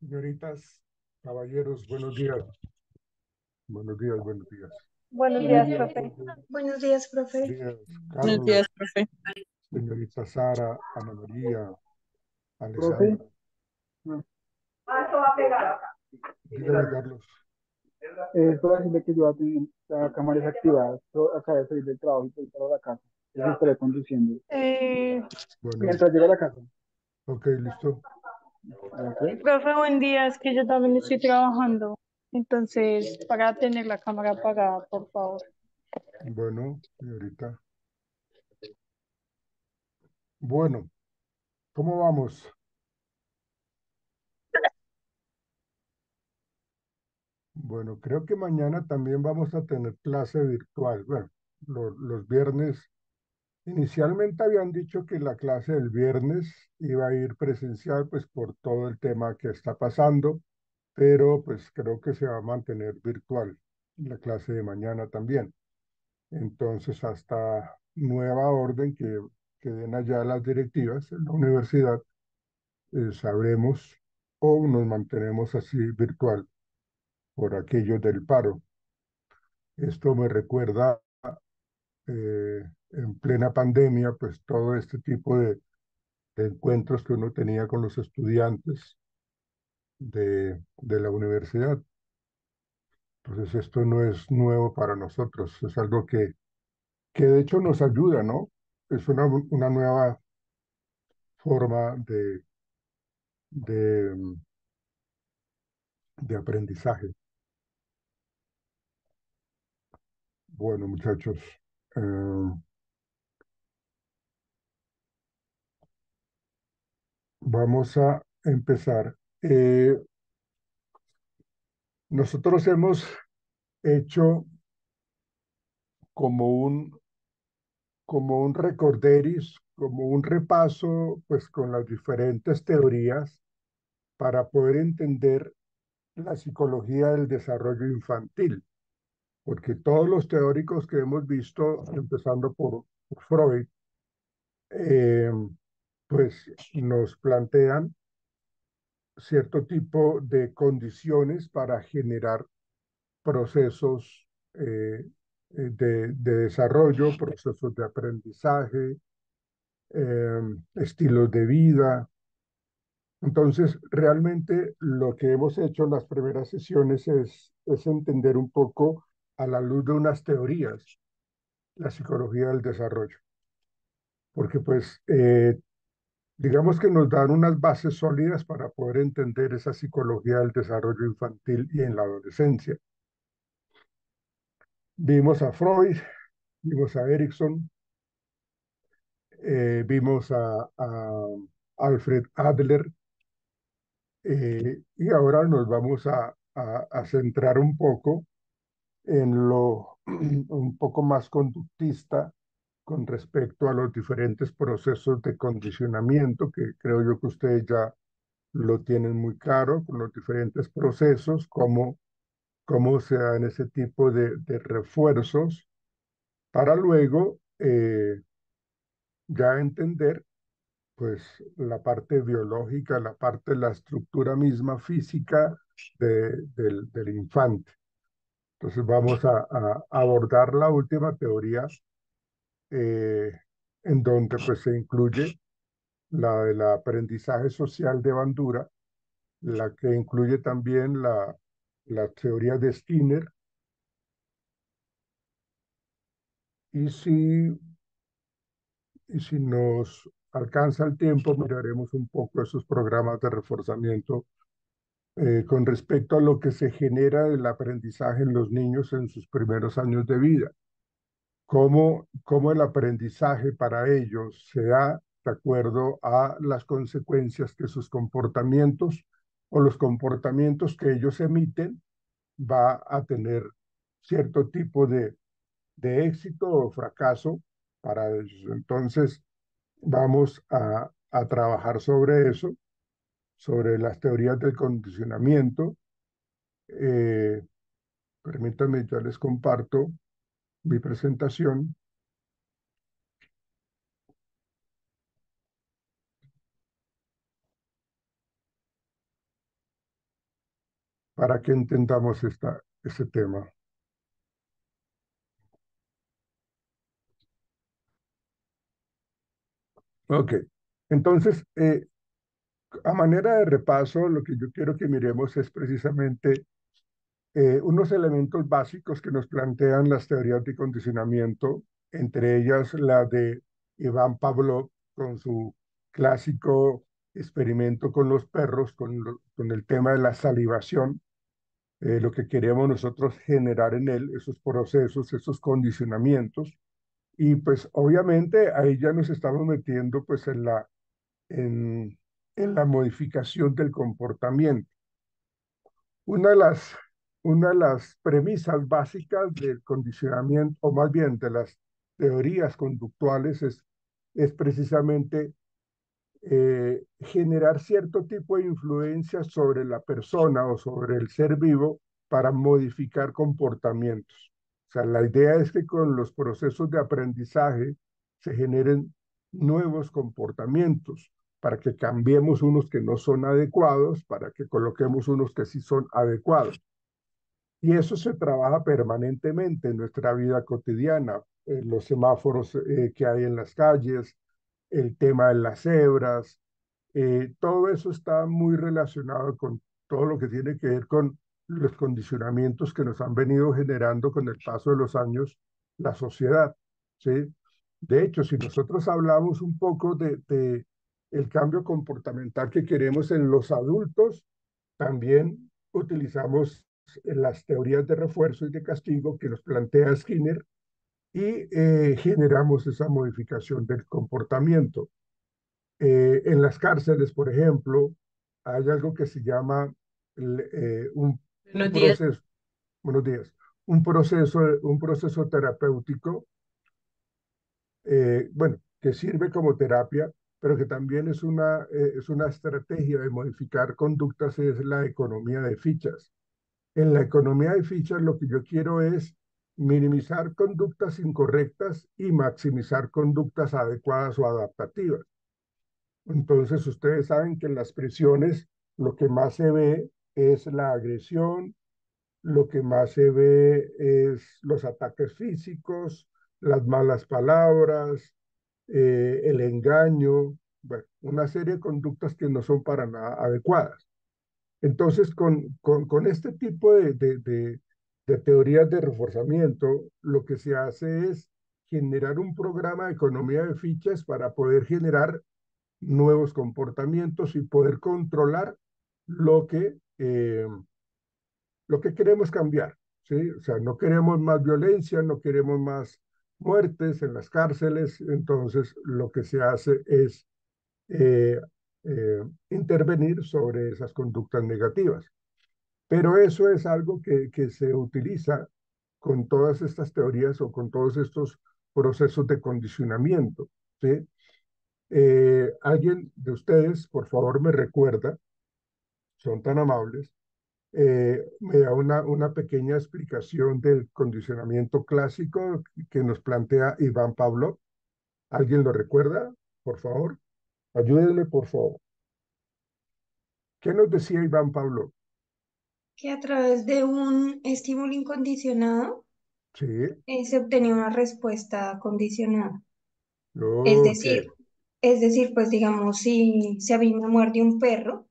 Señoritas, caballeros, buenos días. Buenos días, buenos días. Buenos Buenos días, días, profe. profe. Buenos días, profe. Días, Buenos Carlos, días, profe. señorita Sara, Ana María, Profe, Alejandra. ah, Dígame, Carlos. es para decirle que yo voy a tener la cámara desactivada. Yo acabé de salir del trabajo y estoy para la casa. Yo estaré conduciendo. Eh, Bueno, Mientras llego a la casa. ok, listo. Gracias. profe, buen día. Es que yo también estoy trabajando. Entonces, para tener la cámara apagada, por favor. Bueno, señorita. Bueno, ¿cómo vamos? Bueno, creo que mañana también vamos a tener clase virtual. Bueno, los viernes. Inicialmente habían dicho que la clase del viernes iba a ir presencial, pues por todo el tema que está pasando, pero pues creo que se va a mantener virtual la clase de mañana también. Entonces, hasta nueva orden que den allá las directivas en la universidad, sabremos o nos mantenemos así virtual por aquello del paro. Esto me recuerda en plena pandemia, pues todo este tipo de encuentros que uno tenía con los estudiantes de la universidad. Entonces, esto no es nuevo para nosotros, es algo que de hecho nos ayuda, ¿no? Es una nueva forma de, de aprendizaje. Bueno, muchachos, eh, vamos a empezar. Nosotros hemos hecho como como un recorderis, como un repaso, pues con las diferentes teorías para poder entender la psicología del desarrollo infantil, porque todos los teóricos que hemos visto, empezando por Freud, eh, pues nos plantean cierto tipo de condiciones para generar procesos de desarrollo, procesos de aprendizaje, estilos de vida. Entonces, realmente lo que hemos hecho en las primeras sesiones es entender un poco a la luz de unas teorías la psicología del desarrollo, porque pues digamos que nos dan unas bases sólidas para poder entender esa psicología del desarrollo infantil y en la adolescencia. Vimos a Freud, vimos a Erickson, vimos a Alfred Adler, y ahora nos vamos a centrar un poco en lo un poco más conductista con respecto a los diferentes procesos de condicionamiento, que creo yo que ustedes ya lo tienen muy claro, con los diferentes procesos, cómo se dan ese tipo de refuerzos, para luego ya entender pues la parte biológica, la parte de la estructura misma física del infante. Entonces vamos a abordar la última teoría, eh, en donde pues se incluye la del aprendizaje social de Bandura, la que incluye también la teoría de Skinner, y y si nos alcanza el tiempo, miraremos un poco esos programas de reforzamiento con respecto a lo que se genera del aprendizaje en los niños en sus primeros años de vida. Cómo el aprendizaje para ellos se da de acuerdo a las consecuencias que sus comportamientos o los comportamientos que ellos emiten va a tener cierto tipo de éxito o fracaso para ellos. Entonces, vamos a trabajar sobre eso, sobre las teorías del condicionamiento. Eh, Permítanme, ya les comparto mi presentación. para que entendamos ese tema. Ok, entonces, a manera de repaso, lo que yo quiero que miremos es precisamente unos elementos básicos que nos plantean las teorías de condicionamiento, entre ellas la de Iván Pavlov con su clásico experimento con los perros, con el tema de la salivación, lo que queremos nosotros generar en él, esos procesos, esos condicionamientos. Y pues obviamente ahí ya nos estamos metiendo pues en, en la modificación del comportamiento. Una de las, una de las premisas básicas del condicionamiento, o más bien de las teorías conductuales, es precisamente generar cierto tipo de influencia sobre la persona o sobre el ser vivo para modificar comportamientos. O sea, la idea es que con los procesos de aprendizaje se generen nuevos comportamientos para que cambiemos unos que no son adecuados, para que coloquemos unos que sí son adecuados. Y eso se trabaja permanentemente en nuestra vida cotidiana, en los semáforos que hay en las calles, el tema de las cebras, todo eso está muy relacionado con todo lo que tiene que ver con los condicionamientos que nos han venido generando con el paso de los años la sociedad, ¿sí? De hecho, si nosotros hablamos un poco de el cambio comportamental que queremos en los adultos, también utilizamos las teorías de refuerzo y de castigo que nos plantea Skinner y generamos esa modificación del comportamiento. En las cárceles, por ejemplo, hay algo que se llama un Buenos días. proceso, buenos días, un proceso terapéutico, bueno, que sirve como terapia, pero que también es una estrategia de modificar conductas, es la economía de fichas. En la economía de fichas lo que yo quiero es minimizar conductas incorrectas y maximizar conductas adecuadas o adaptativas. Entonces, ustedes saben que en las prisiones lo que más se ve es la agresión, lo que más se ve es los ataques físicos, las malas palabras, el engaño, bueno, una serie de conductas que no son para nada adecuadas. Entonces, con este tipo de teorías de reforzamiento, lo que se hace es generar un programa de economía de fichas para poder generar nuevos comportamientos y poder controlar lo que, eh, lo que queremos cambiar, ¿sí? O sea, no queremos más violencia, no queremos más muertes en las cárceles, entonces lo que se hace es eh, intervenir sobre esas conductas negativas. Pero eso es algo que se utiliza con todas estas teorías o con todos estos procesos de condicionamiento, ¿sí? Alguien de ustedes, por favor, me recuerda, son tan amables, me da una pequeña explicación del condicionamiento clásico que nos plantea Iván Pavlov. ¿Alguien lo recuerda? Por favor, ayúdenme, por favor. ¿Qué nos decía Iván Pavlov? Que a través de un estímulo incondicionado Sí, se obtenía una respuesta condicionada. Es ok, decir, pues digamos, si a mí me muerde un perro,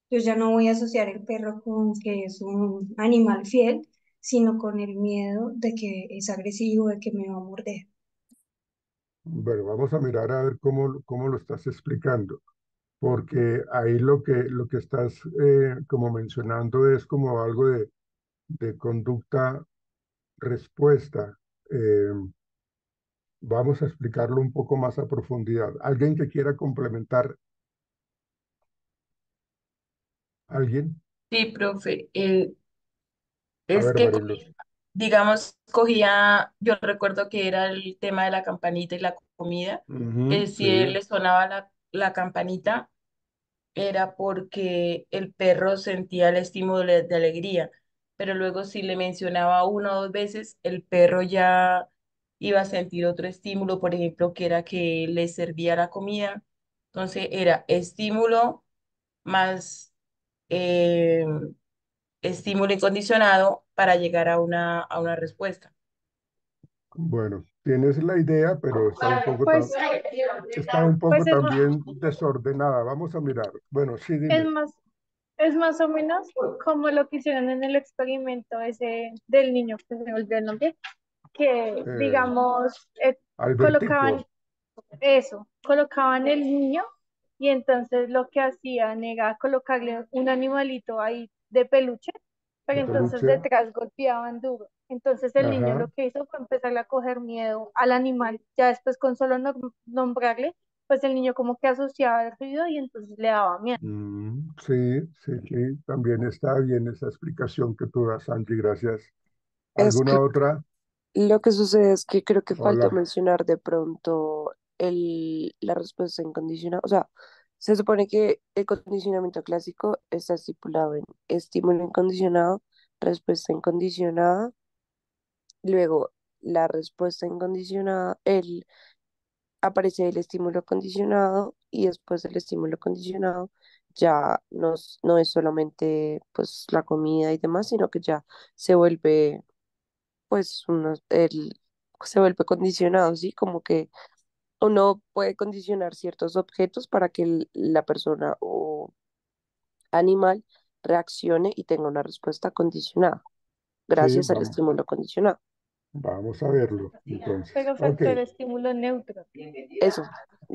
yo ya no voy a asociar el perro con que es un animal fiel, sino con el miedo de que es agresivo, de que me va a morder. bueno, vamos a mirar a ver cómo lo estás explicando, porque ahí lo que estás como mencionando es como algo de conducta respuesta. Eh, Vamos a explicarlo un poco más a profundidad. ¿Alguien que quiera complementar? ¿Alguien? Sí, profe. A Es ver, que, Mariluz. digamos, cogía, yo recuerdo que era el tema de la campanita y la comida, Ujú, que sí, si él le sonaba la campanita era porque el perro sentía el estímulo de alegría, pero luego si le mencionaba una o dos veces, el perro ya iba a sentir otro estímulo, por ejemplo, que era que le servía la comida. Entonces era estímulo más, eh, estímulo incondicionado para llegar a una respuesta. Bueno, tienes la idea, pero Pues, está un pues poco también desordenada. Vamos a mirar. Bueno, sí, es dime. más, es más o menos como lo que hicieron en el experimento ese del niño que se me olvidó el nombre, que Eh, digamos, colocaban Albertico, colocaban el niño y entonces lo que hacían era colocarle un animalito ahí de peluche, pero de entonces peluche. detrás golpeaban duro. Entonces el niño Ajá. lo que hizo fue empezarle a coger miedo al animal. Ya después con solo nombrarle, pues el niño como que asociaba el ruido y entonces le daba miedo. Sí, sí, sí. También está bien esa explicación que tú das, Angie. Gracias. Es ¿Alguna que otra? lo que sucede es que creo que faltó Hola. mencionar de pronto la respuesta incondicional. O sea, se supone que el condicionamiento clásico está estipulado en estímulo incondicionado, respuesta incondicionada, luego la respuesta incondicionada, aparece el estímulo condicionado y después del estímulo condicionado ya no es solamente pues la comida y demás, sino que ya se vuelve pues se vuelve condicionado, ¿sí? Como que uno puede condicionar ciertos objetos para que la persona o animal reaccione y tenga una respuesta condicionada, Sí, gracias al estímulo condicionado. vamos a verlo. Entonces, Pero ok. faltó el estímulo neutro. Eso,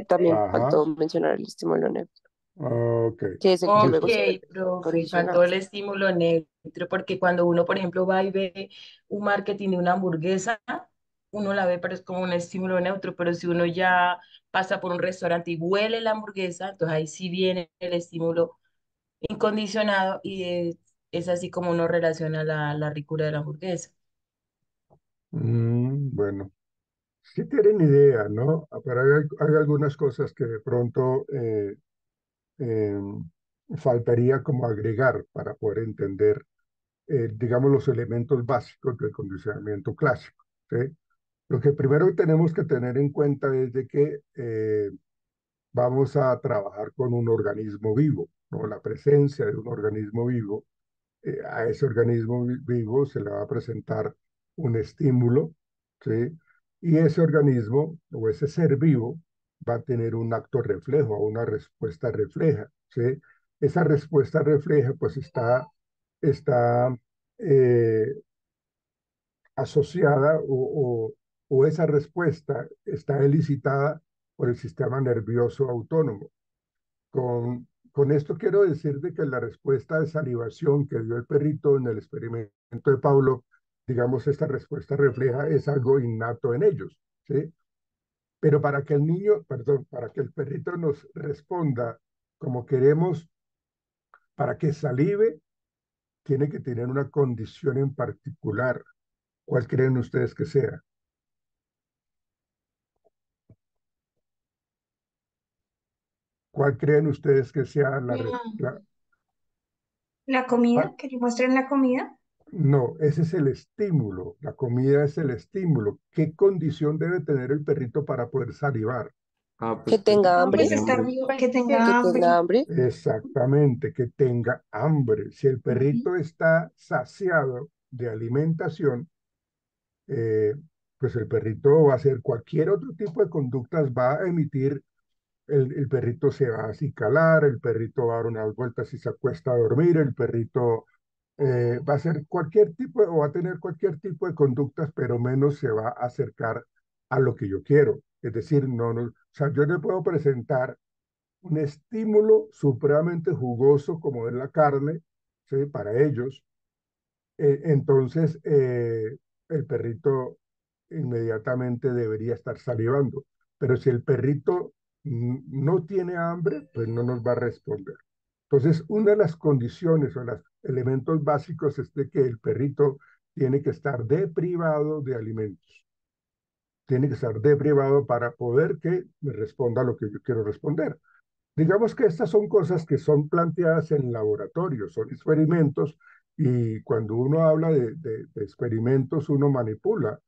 también Ajá. faltó mencionar el estímulo neutro, Ok. que es el que Ok, luego Listo. se vuelve profe, faltó condicionado. el estímulo neutro, porque cuando uno, por ejemplo, va y ve un marketing de una hamburguesa, uno la ve, pero es como un estímulo neutro, pero si uno ya pasa por un restaurante y huele la hamburguesa, entonces ahí sí viene el estímulo incondicionado y es así como uno relaciona la ricura de la hamburguesa. Bueno, sí tienen idea, ¿no? Pero hay algunas cosas que de pronto eh, faltaría como agregar para poder entender, digamos, los elementos básicos del condicionamiento clásico, ¿sí? Lo que primero tenemos que tener en cuenta es de que vamos a trabajar con un organismo vivo, ¿no? La presencia de un organismo vivo, a ese organismo vivo se le va a presentar un estímulo, ¿sí? Y ese organismo o ese ser vivo va a tener un acto reflejo, una respuesta refleja, ¿sí? Esa respuesta refleja pues está eh, asociada o esa respuesta está elicitada por el sistema nervioso autónomo. Con esto quiero decir de que la respuesta de salivación que dio el perrito en el experimento de Paulo, digamos, esta respuesta refleja es algo innato en ellos, ¿sí? Pero para que el niño, perdón, para que el perrito nos responda como queremos, para que salive, tiene que tener una condición en particular. ¿Cuál creen ustedes que sea? ¿Cuál creen ustedes que sea La ¿cuál? comida, que le muestren la comida. No, ese es el estímulo. La comida es el estímulo. ¿Qué condición debe tener el perrito para poder salivar? Ah, Que pues tenga No, hambre, pues estar vivo, Pues que que tenga tenga hambre. hambre. Exactamente, que tenga hambre. Si el Ujú. perrito está saciado de alimentación, eh, pues el perrito va a hacer cualquier otro tipo de conductas, va a emitir, el perrito se va a acicalar, el perrito va a dar unas vueltas y se acuesta a dormir, el perrito va a hacer cualquier tipo, o va a tener cualquier tipo de conductas, pero menos se va a acercar a lo que yo quiero. Es decir, o sea, yo le puedo presentar un estímulo supremamente jugoso como es la carne, ¿sí? Para ellos. Entonces, el perrito inmediatamente debería estar salivando. Pero si el perrito no tiene hambre, pues no nos va a responder. Entonces, una de las condiciones o los elementos básicos es de que el perrito tiene que estar deprivado de alimentos. Tiene que estar deprivado para poder que me responda lo que yo quiero responder. Digamos que estas son cosas que son planteadas en laboratorio, son experimentos, y cuando uno habla de experimentos, uno manipula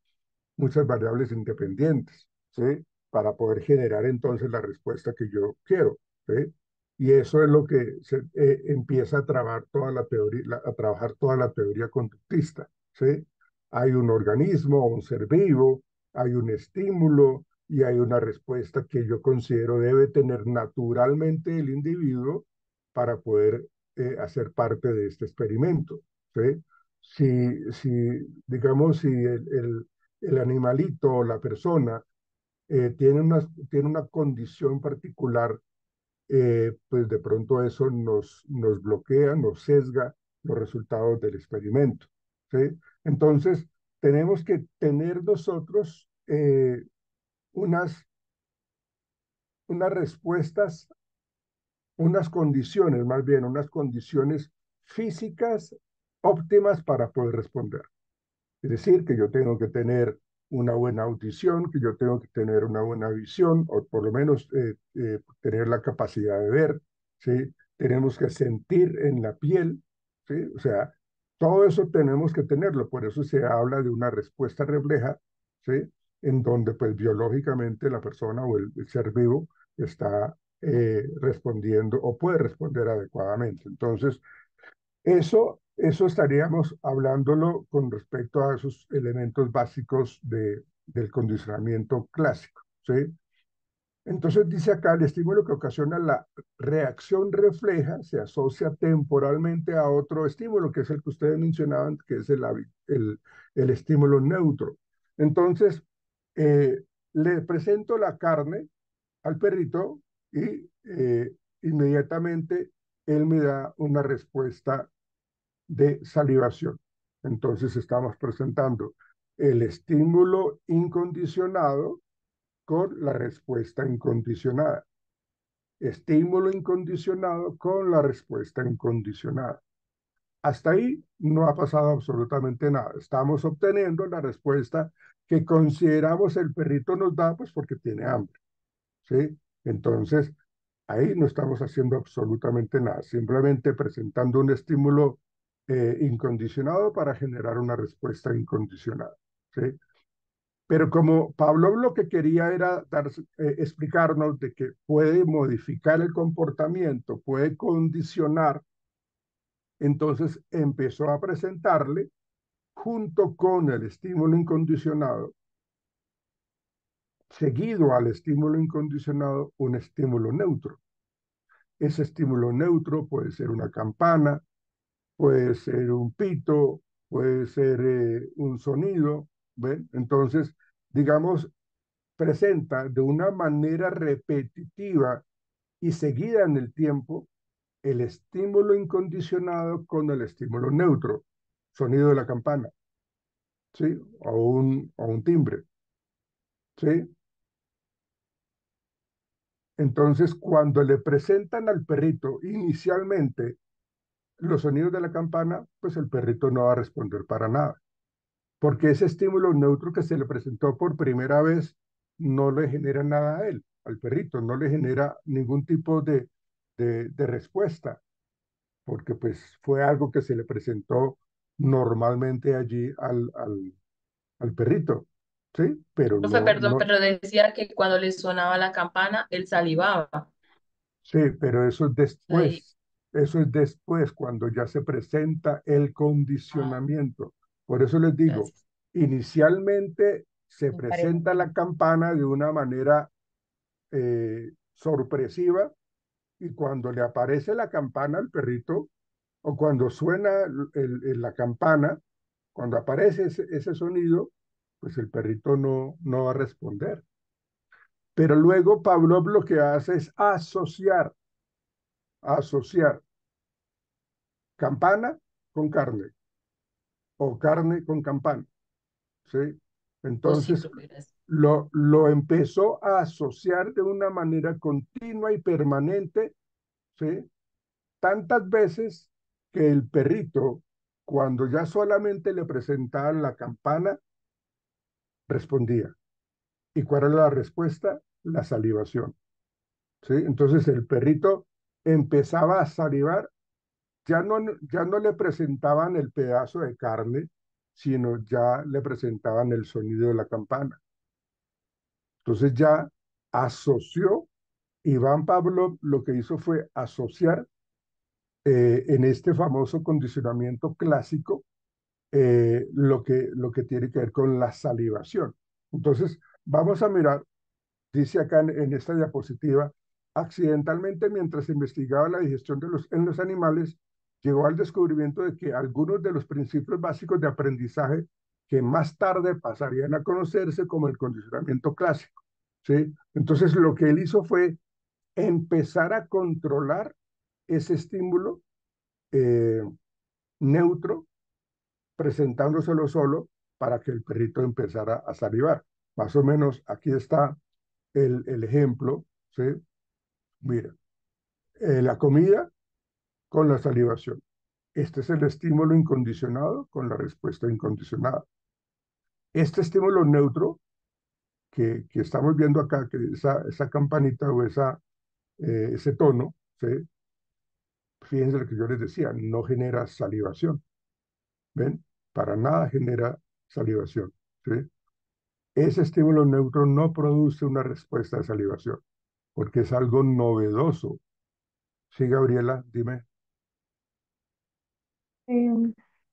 muchas variables independientes, ¿sí? Para poder generar entonces la respuesta que yo quiero, ¿sí? Y eso es lo que empieza a, a trabajar toda la teoría conductista, ¿sí? Hay un organismo, un ser vivo, hay un estímulo y hay una respuesta que yo considero debe tener naturalmente el individuo para poder hacer parte de este experimento, ¿sí? Digamos, si el animalito o la persona tiene una condición particular, pues de pronto eso nos bloquea, nos sesga los resultados del experimento, ¿sí? Entonces, tenemos que tener nosotros unas, unas respuestas, unas condiciones, más bien, unas condiciones físicas óptimas para poder responder. Es decir, que yo tengo que tener una buena audición, que yo tengo que tener una buena visión, o por lo menos tener la capacidad de ver, ¿sí? Tenemos que sentir en la piel, ¿sí? O sea, todo eso tenemos que tenerlo, por eso se habla de una respuesta refleja, ¿sí? En donde pues biológicamente la persona o el ser vivo está respondiendo o puede responder adecuadamente. Entonces, eso estaríamos hablándolo con respecto a esos elementos básicos del condicionamiento clásico, ¿sí? Entonces dice acá, el estímulo que ocasiona la reacción refleja se asocia temporalmente a otro estímulo, que es el que ustedes mencionaban, que es el estímulo neutro. Entonces, eh, le presento la carne al perrito y inmediatamente él me da una respuesta de salivación. Entonces estamos presentando el estímulo incondicionado con la respuesta incondicionada. Estímulo incondicionado con la respuesta incondicionada. Hasta ahí no ha pasado absolutamente nada. Estamos obteniendo la respuesta que consideramos el perrito nos da, pues porque tiene hambre, ¿sí? Entonces, ahí no estamos haciendo absolutamente nada, simplemente presentando un estímulo incondicionado para generar una respuesta incondicionada, ¿sí? Pero como Pablo lo que quería era explicarnos de que puede modificar el comportamiento, puede condicionar, entonces empezó a presentarle, junto con el estímulo incondicionado, seguido al estímulo incondicionado, un estímulo neutro. Ese estímulo neutro puede ser una campana, puede ser un pito, puede ser un sonido, ¿ven? Entonces, digamos, presenta de una manera repetitiva y seguida en el tiempo el estímulo incondicionado con el estímulo neutro, sonido de la campana, ¿sí? O un timbre, ¿sí? Entonces, cuando le presentan al perrito inicialmente los sonidos de la campana, pues el perrito no va a responder para nada, porque ese estímulo neutro que se le presentó por primera vez no le genera nada a él, al perrito, no le genera ningún tipo de respuesta, porque pues fue algo que se le presentó normalmente allí al perrito, ¿sí? Pero Profe, no, perdón, no, pero decía que cuando le sonaba la campana, él salivaba. sí, pero Ahí, eso es después, cuando ya se presenta el ah, condicionamiento. Por eso les digo, gracias. inicialmente se Me parece. presenta la campana de una manera sorpresiva y cuando le aparece la campana al perrito o cuando suena la campana, cuando aparece ese sonido, pues el perrito no va a responder. Pero luego Pavlov lo que hace es asociar campana con carne o carne con campana, ¿sí? Oh, sí, Entonces profe, gracias. lo empezó a asociar de una manera continua y permanente, ¿sí? Tantas veces que el perrito, cuando ya solamente le presentaban la campana, respondía. ¿Y cuál era la respuesta? La salivación, ¿sí? Entonces el perrito empezaba a salivar, ya no le presentaban el pedazo de carne, sino ya le presentaban el sonido de la campana. Entonces ya asoció Iván Pablo lo que hizo fue asociar en este famoso condicionamiento clásico lo que tiene que ver con la salivación. Entonces, vamos a mirar, dice acá en esta diapositiva, accidentalmente mientras investigaba la digestión en los animales, llegó al descubrimiento de que algunos de los principios básicos de aprendizaje que más tarde pasarían a conocerse como el condicionamiento clásico, ¿sí? Entonces, lo que él hizo fue empezar a controlar ese estímulo eh, neutro, presentándoselo solo para que el perrito empezara a salivar. Más o menos aquí está el ejemplo, ¿sí? Mira, la comida con la salivación. Este es el estímulo incondicionado con la respuesta incondicionada. Este estímulo neutro que estamos viendo acá, que esa campanita o ese tono, ¿sí? Fíjense lo que yo les decía, no genera salivación. ¿Ven? Para nada genera salivación, ¿sí? Ese estímulo neutro no produce una respuesta de salivación, porque es algo novedoso. Sí, Gabriela, dime. Em,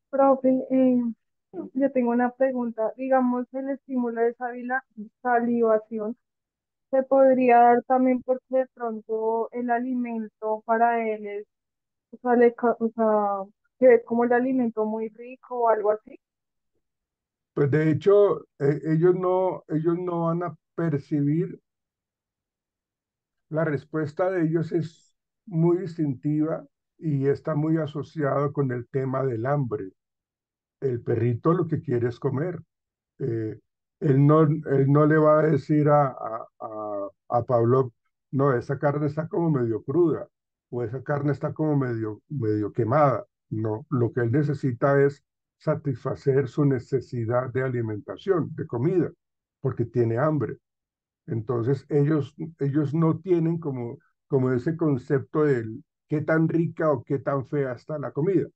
Profe, yo tengo una pregunta. Digamos, el estímulo de salivación se podría dar también porque de pronto el alimento para él es, o sea, o sea, que es como el alimento muy rico o algo así. Pues de hecho, ellos no van a percibir, la respuesta de ellos es muy distintiva y está muy asociado con el tema del hambre. El perrito lo que quiere es comer. eh, él no le va a decir a Pablo, no, esa carne está como medio cruda o esa carne está como medio quemada. No, lo que él necesita es satisfacer su necesidad de alimentación, de comida, porque tiene hambre. Entonces ellos no tienen como ese concepto de qué tan rica o qué tan fea está la comida,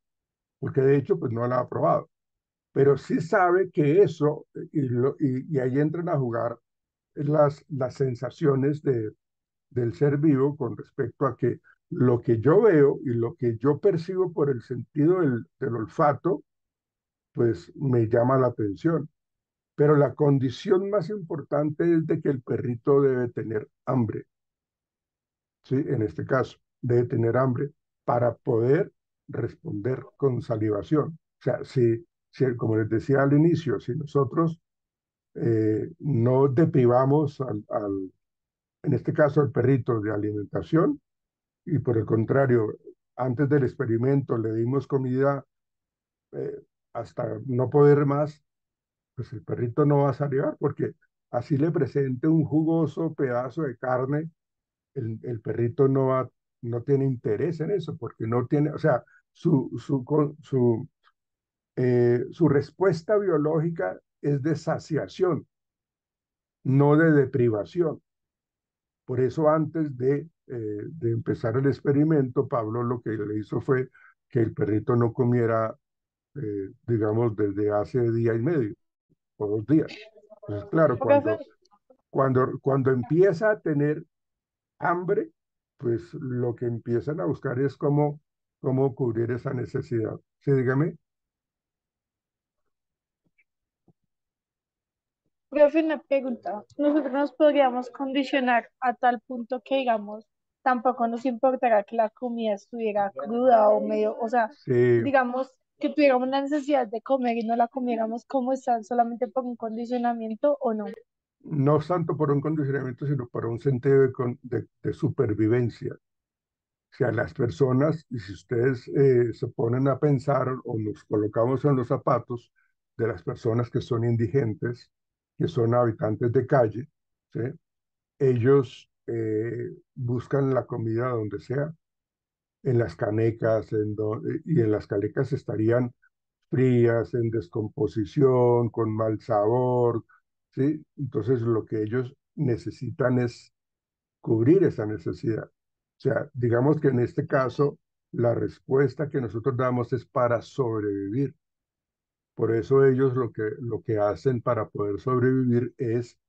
porque de hecho pues no la ha probado, pero sí sabe que eso, y ahí entran a jugar las sensaciones del ser vivo con respecto a que lo que yo veo y lo que yo percibo por el sentido del olfato, pues me llama la atención. Pero la condición más importante es de que el perrito debe tener hambre, ¿sí? En este caso, debe tener hambre para poder responder con salivación. O sea, como les decía al inicio, si nosotros no deprivamos en este caso al perrito de alimentación y por el contrario, antes del experimento le dimos comida eh, hasta no poder más, pues el perrito no va a salivar porque así le presente un jugoso pedazo de carne, el perrito no tiene interés en eso porque no tiene, o sea, su respuesta biológica es de saciación, no de deprivación. Por eso antes de empezar el experimento, Pablo lo que le hizo fue que el perrito no comiera, digamos, desde hace día y medio o 2 días. Entonces, claro, Profe, cuando empieza a tener hambre, pues lo que empiezan a buscar es cómo cubrir esa necesidad. Sí, dígame. profe, una pregunta. Nosotros nos podríamos condicionar a tal punto que, digamos, tampoco nos importará que la comida estuviera cruda o medio, o sea, Sí, digamos que tuviéramos la necesidad de comer y no la comiéramos como están solamente por un condicionamiento o no. no tanto por un condicionamiento, sino por un sentido de supervivencia. O sea, las personas, y si ustedes se ponen a pensar o nos colocamos en los zapatos de las personas que son indigentes, que son habitantes de calle, ¿sí? Ellos buscan la comida donde sea, en las canecas, y en las canecas estarían frías, en descomposición, con mal sabor, ¿sí? Entonces lo que ellos necesitan es cubrir esa necesidad. O sea, digamos que en este caso, la respuesta que nosotros damos es para sobrevivir. Por eso ellos lo que hacen para poder sobrevivir es,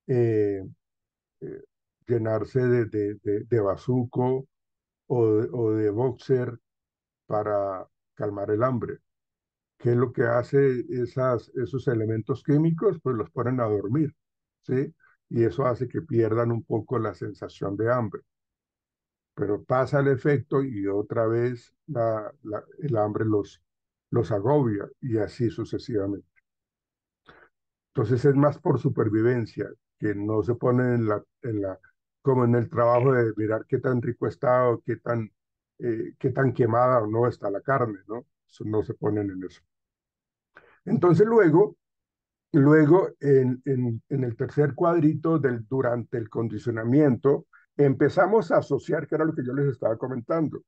eh, eh, llenarse de bazuco o de boxer para calmar el hambre. ¿Qué es lo que hace esos elementos químicos? Pues los ponen a dormir, ¿sí? Y eso hace que pierdan un poco la sensación de hambre. Pero pasa el efecto y otra vez el hambre los agobia y así sucesivamente. Entonces es más por supervivencia, que no se pone como en el trabajo de mirar qué tan rico está o qué tan quemada o no está la carne, ¿no? Eso no se ponen en eso. Entonces luego en el tercer cuadrito durante el condicionamiento, empezamos a asociar, que era lo que yo les estaba comentando,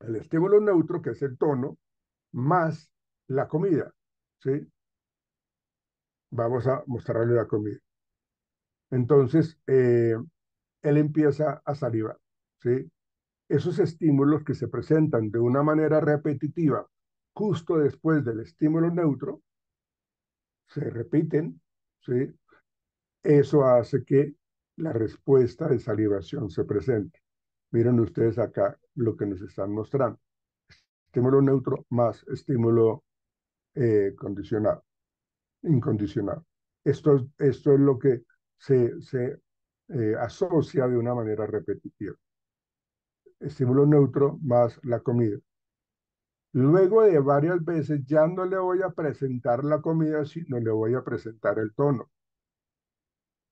el estímulo neutro, que es el tono, más la comida, ¿sí? Vamos a mostrarle la comida. Entonces, él empieza a salivar, ¿sí? Esos estímulos que se presentan de una manera repetitiva justo después del estímulo neutro, se repiten, ¿sí? Eso hace que la respuesta de salivación se presente. Miren ustedes acá lo que nos están mostrando. Estímulo neutro más estímulo condicionado, incondicionado. Esto es lo que se asocia de una manera repetitiva. Estímulo neutro más la comida. Luego de varias veces ya no le voy a presentar la comida, sino le voy a presentar el tono.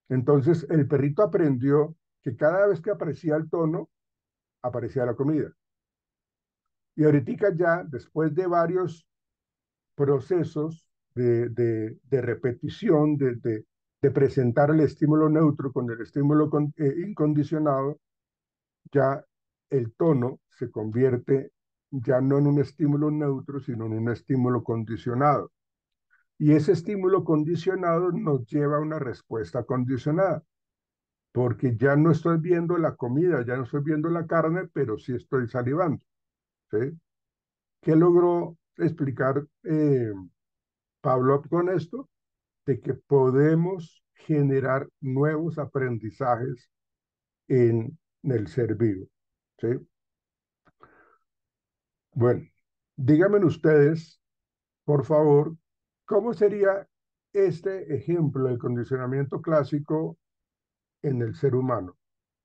Entonces el perrito aprendió que cada vez que aparecía el tono, aparecía la comida. Y ahorita ya, después de varios procesos de repetición, de presentar el estímulo neutro con el estímulo incondicionado, ya el tono se convierte ya no en un estímulo neutro, sino en un estímulo condicionado. Y ese estímulo condicionado nos lleva a una respuesta condicionada, porque ya no estoy viendo la comida, ya no estoy viendo la carne, pero sí estoy salivando, ¿sí? ¿Qué logró explicar Pablo con esto? De que podemos generar nuevos aprendizajes en el ser vivo, ¿sí? Bueno, díganme ustedes, por favor, ¿cómo sería este ejemplo de condicionamiento clásico en el ser humano,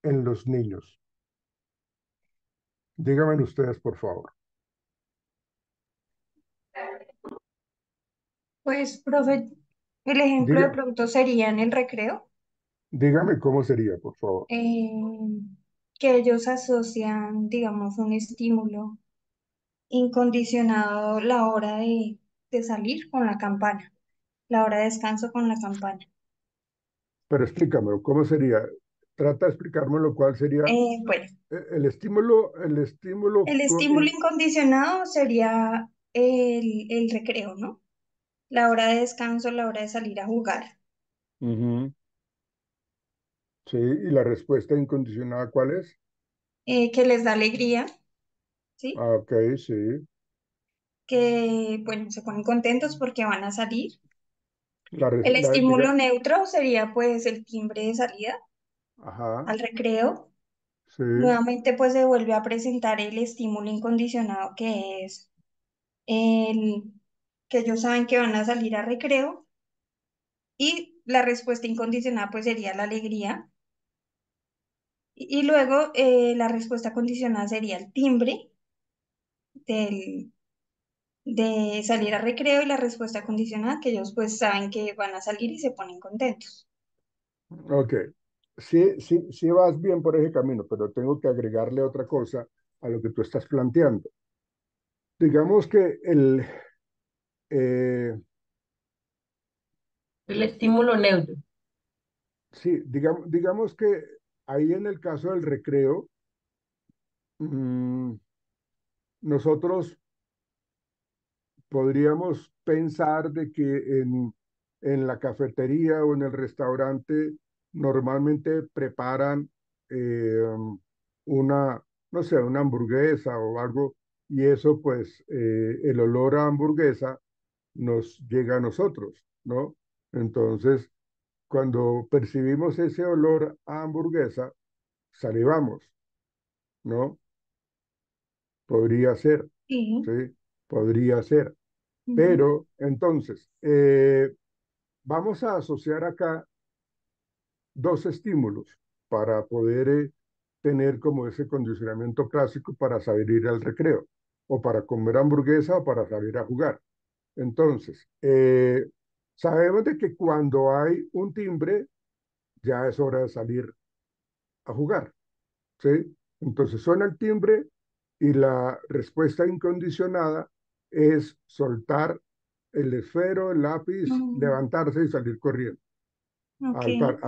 en los niños? Díganme ustedes, por favor. Pues, profe, el ejemplo de Diga, pronto sería en el recreo, dígame cómo sería, por favor. que ellos asocian, digamos, un estímulo incondicionado la hora de salir con la campana, la hora de descanso con la campana. Pero explícamelo, ¿cómo sería? Trata de explicármelo cuál sería Bueno, el estímulo, el estímulo incondicionado sería el recreo, ¿no? La hora de descanso, la hora de salir a jugar. Ujú. Sí, y la respuesta incondicionada, ¿cuál es? Que les da alegría, ¿sí? Ah, ok, sí. Que, bueno, se ponen contentos porque van a salir. La, res- El la- diga, estímulo neutro sería pues el timbre de salida ajá, al recreo. sí. Nuevamente pues se vuelve a presentar el estímulo incondicionado que es el que ellos saben que van a salir a recreo y la respuesta incondicionada pues sería la alegría. Y luego la respuesta condicionada sería el timbre del, de salir a recreo y la respuesta condicionada que ellos pues saben que van a salir y se ponen contentos. Ok. Sí, sí, sí vas bien por ese camino, pero tengo que agregarle otra cosa a lo que tú estás planteando. Digamos que eh, El estímulo neutro. sí, digamos que ahí en el caso del recreo, mm, nosotros podríamos pensar de que en la cafetería o en el restaurante normalmente preparan una, no sé, una hamburguesa o algo, y eso pues el olor a hamburguesa nos llega a nosotros, ¿no? Entonces, cuando percibimos ese olor a hamburguesa, salivamos, ¿no? Podría ser, Sí. ¿sí? Podría ser. Ujú. Pero entonces, vamos a asociar acá dos estímulos para poder tener como ese condicionamiento clásico para salir ir al recreo, o para comer hamburguesa o para salir a jugar. Entonces, sabemos de que cuando hay un timbre, ya es hora de salir a jugar, ¿sí? Entonces suena el timbre y la respuesta incondicionada es soltar el esfero, el lápiz, Mm, levantarse y salir corriendo ok.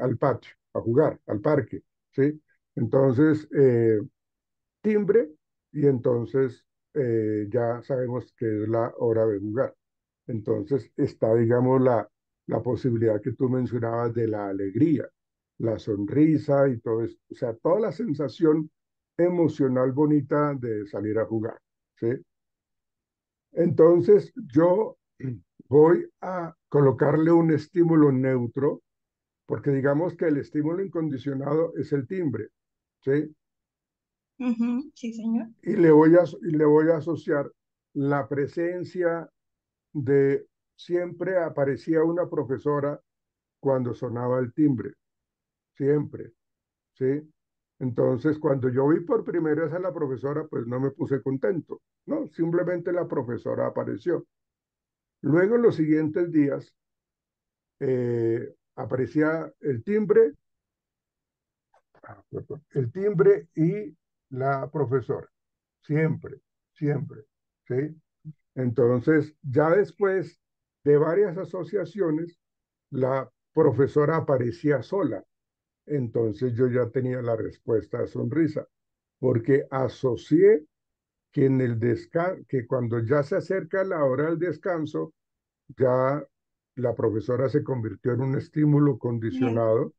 al patio, a jugar, al parque, ¿sí? Entonces, timbre y entonces ya sabemos que es la hora de jugar. Entonces está, digamos, la posibilidad que tú mencionabas de la alegría, la sonrisa y todo esto. O sea, toda la sensación emocional bonita de salir a jugar, ¿sí? Entonces yo voy a colocarle un estímulo neutro, porque digamos que el estímulo incondicionado es el timbre, ¿sí? Ujú, sí, señor. Y le voy a asociar la presencia de siempre aparecía una profesora cuando sonaba el timbre, siempre, ¿sí? Entonces, cuando yo vi por primera vez a la profesora, pues no me puse contento, ¿no? Simplemente la profesora apareció. Luego, en los siguientes días, aparecía el timbre y la profesora, siempre, siempre, ¿sí? Entonces, ya después de varias asociaciones, la profesora aparecía sola. Entonces yo ya tenía la respuesta de sonrisa, porque asocié que en el que cuando ya se acerca la hora del descanso, ya la profesora se convirtió en un estímulo Bien. condicionado,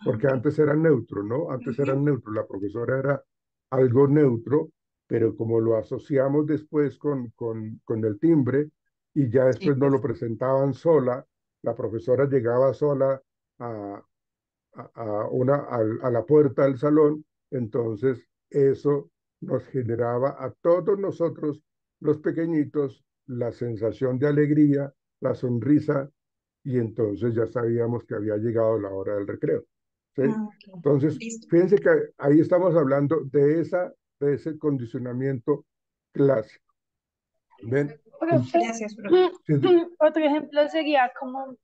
porque Ok. antes era neutro, ¿no? Antes era Ujú. neutro, la profesora era algo neutro, pero como lo asociamos después con el timbre y ya Sí, después nos pues. lo presentaban sola, la profesora llegaba sola a, a la puerta del salón, entonces eso nos generaba a todos nosotros, los pequeñitos, la sensación de alegría, la sonrisa, y entonces ya sabíamos que había llegado la hora del recreo. ¿Sí? Ah, ok. Entonces, Listo. fíjense que ahí estamos hablando de ese condicionamiento clásico. ¿Ven? Profe, Gracias, profe. Sí, otro ejemplo sería como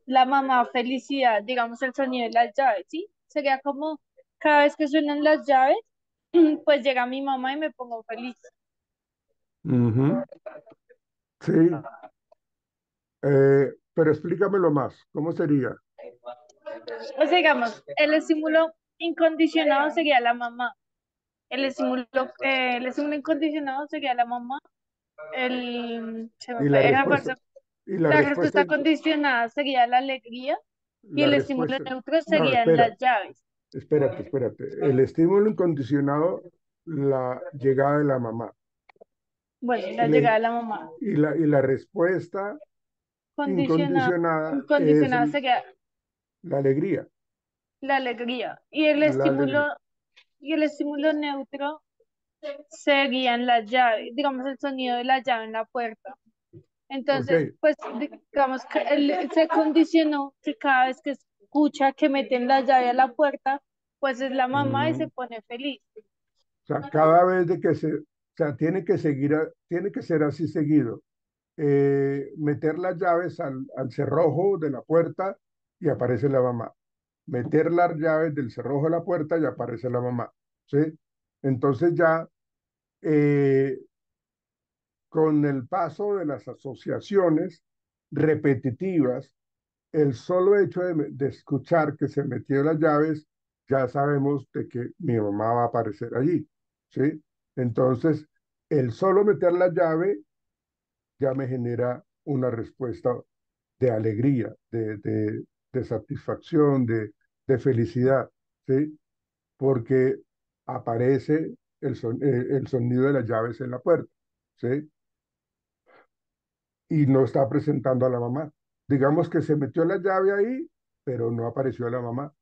la mamá felicidad, digamos el sonido de las llaves, ¿sí? Sería como cada vez que suenan las llaves, pues llega mi mamá y me pongo feliz. ujú, sí, pero explícamelo más, ¿cómo sería? O sea, digamos, el estímulo incondicionado sería la mamá. El estímulo incondicionado sería la mamá. Se me Y la fue, respuesta, y la respuesta condicionada sería la alegría y la el estímulo respuesta, neutro no, serían las llaves. espérate. El estímulo incondicionado, la llegada de la mamá. Bueno, Y, la llegada de la mamá. y la respuesta Condicionada, incondicionada es incondicionada sería la alegría, la alegría la alegría. y el estímulo neutro serían las llaves, digamos el sonido de la llave en la puerta. Ok. Entonces, pues digamos que él se condicionó que cada vez que escucha que meten la llave a la puerta, pues es la mamá y se Mm, pone feliz. o sea, cada vez de que o sea, tiene que seguir, tiene que ser así seguido. Meter las llaves al cerrojo de la puerta y aparece la mamá. Meter las llaves del cerrojo de la puerta y aparece la mamá. ¿Sí? Entonces ya eh, con el paso de las asociaciones repetitivas, el solo hecho de escuchar que se metió las llaves, ya sabemos de que mi mamá va a aparecer allí, ¿sí? Entonces, el solo meter la llave ya me genera una respuesta de alegría, de satisfacción, de felicidad, ¿sí? Porque aparece el sonido de las llaves en la puerta, ¿sí? Y no está presentando a la mamá. Digamos que se metió la llave ahí, pero no apareció la mamá.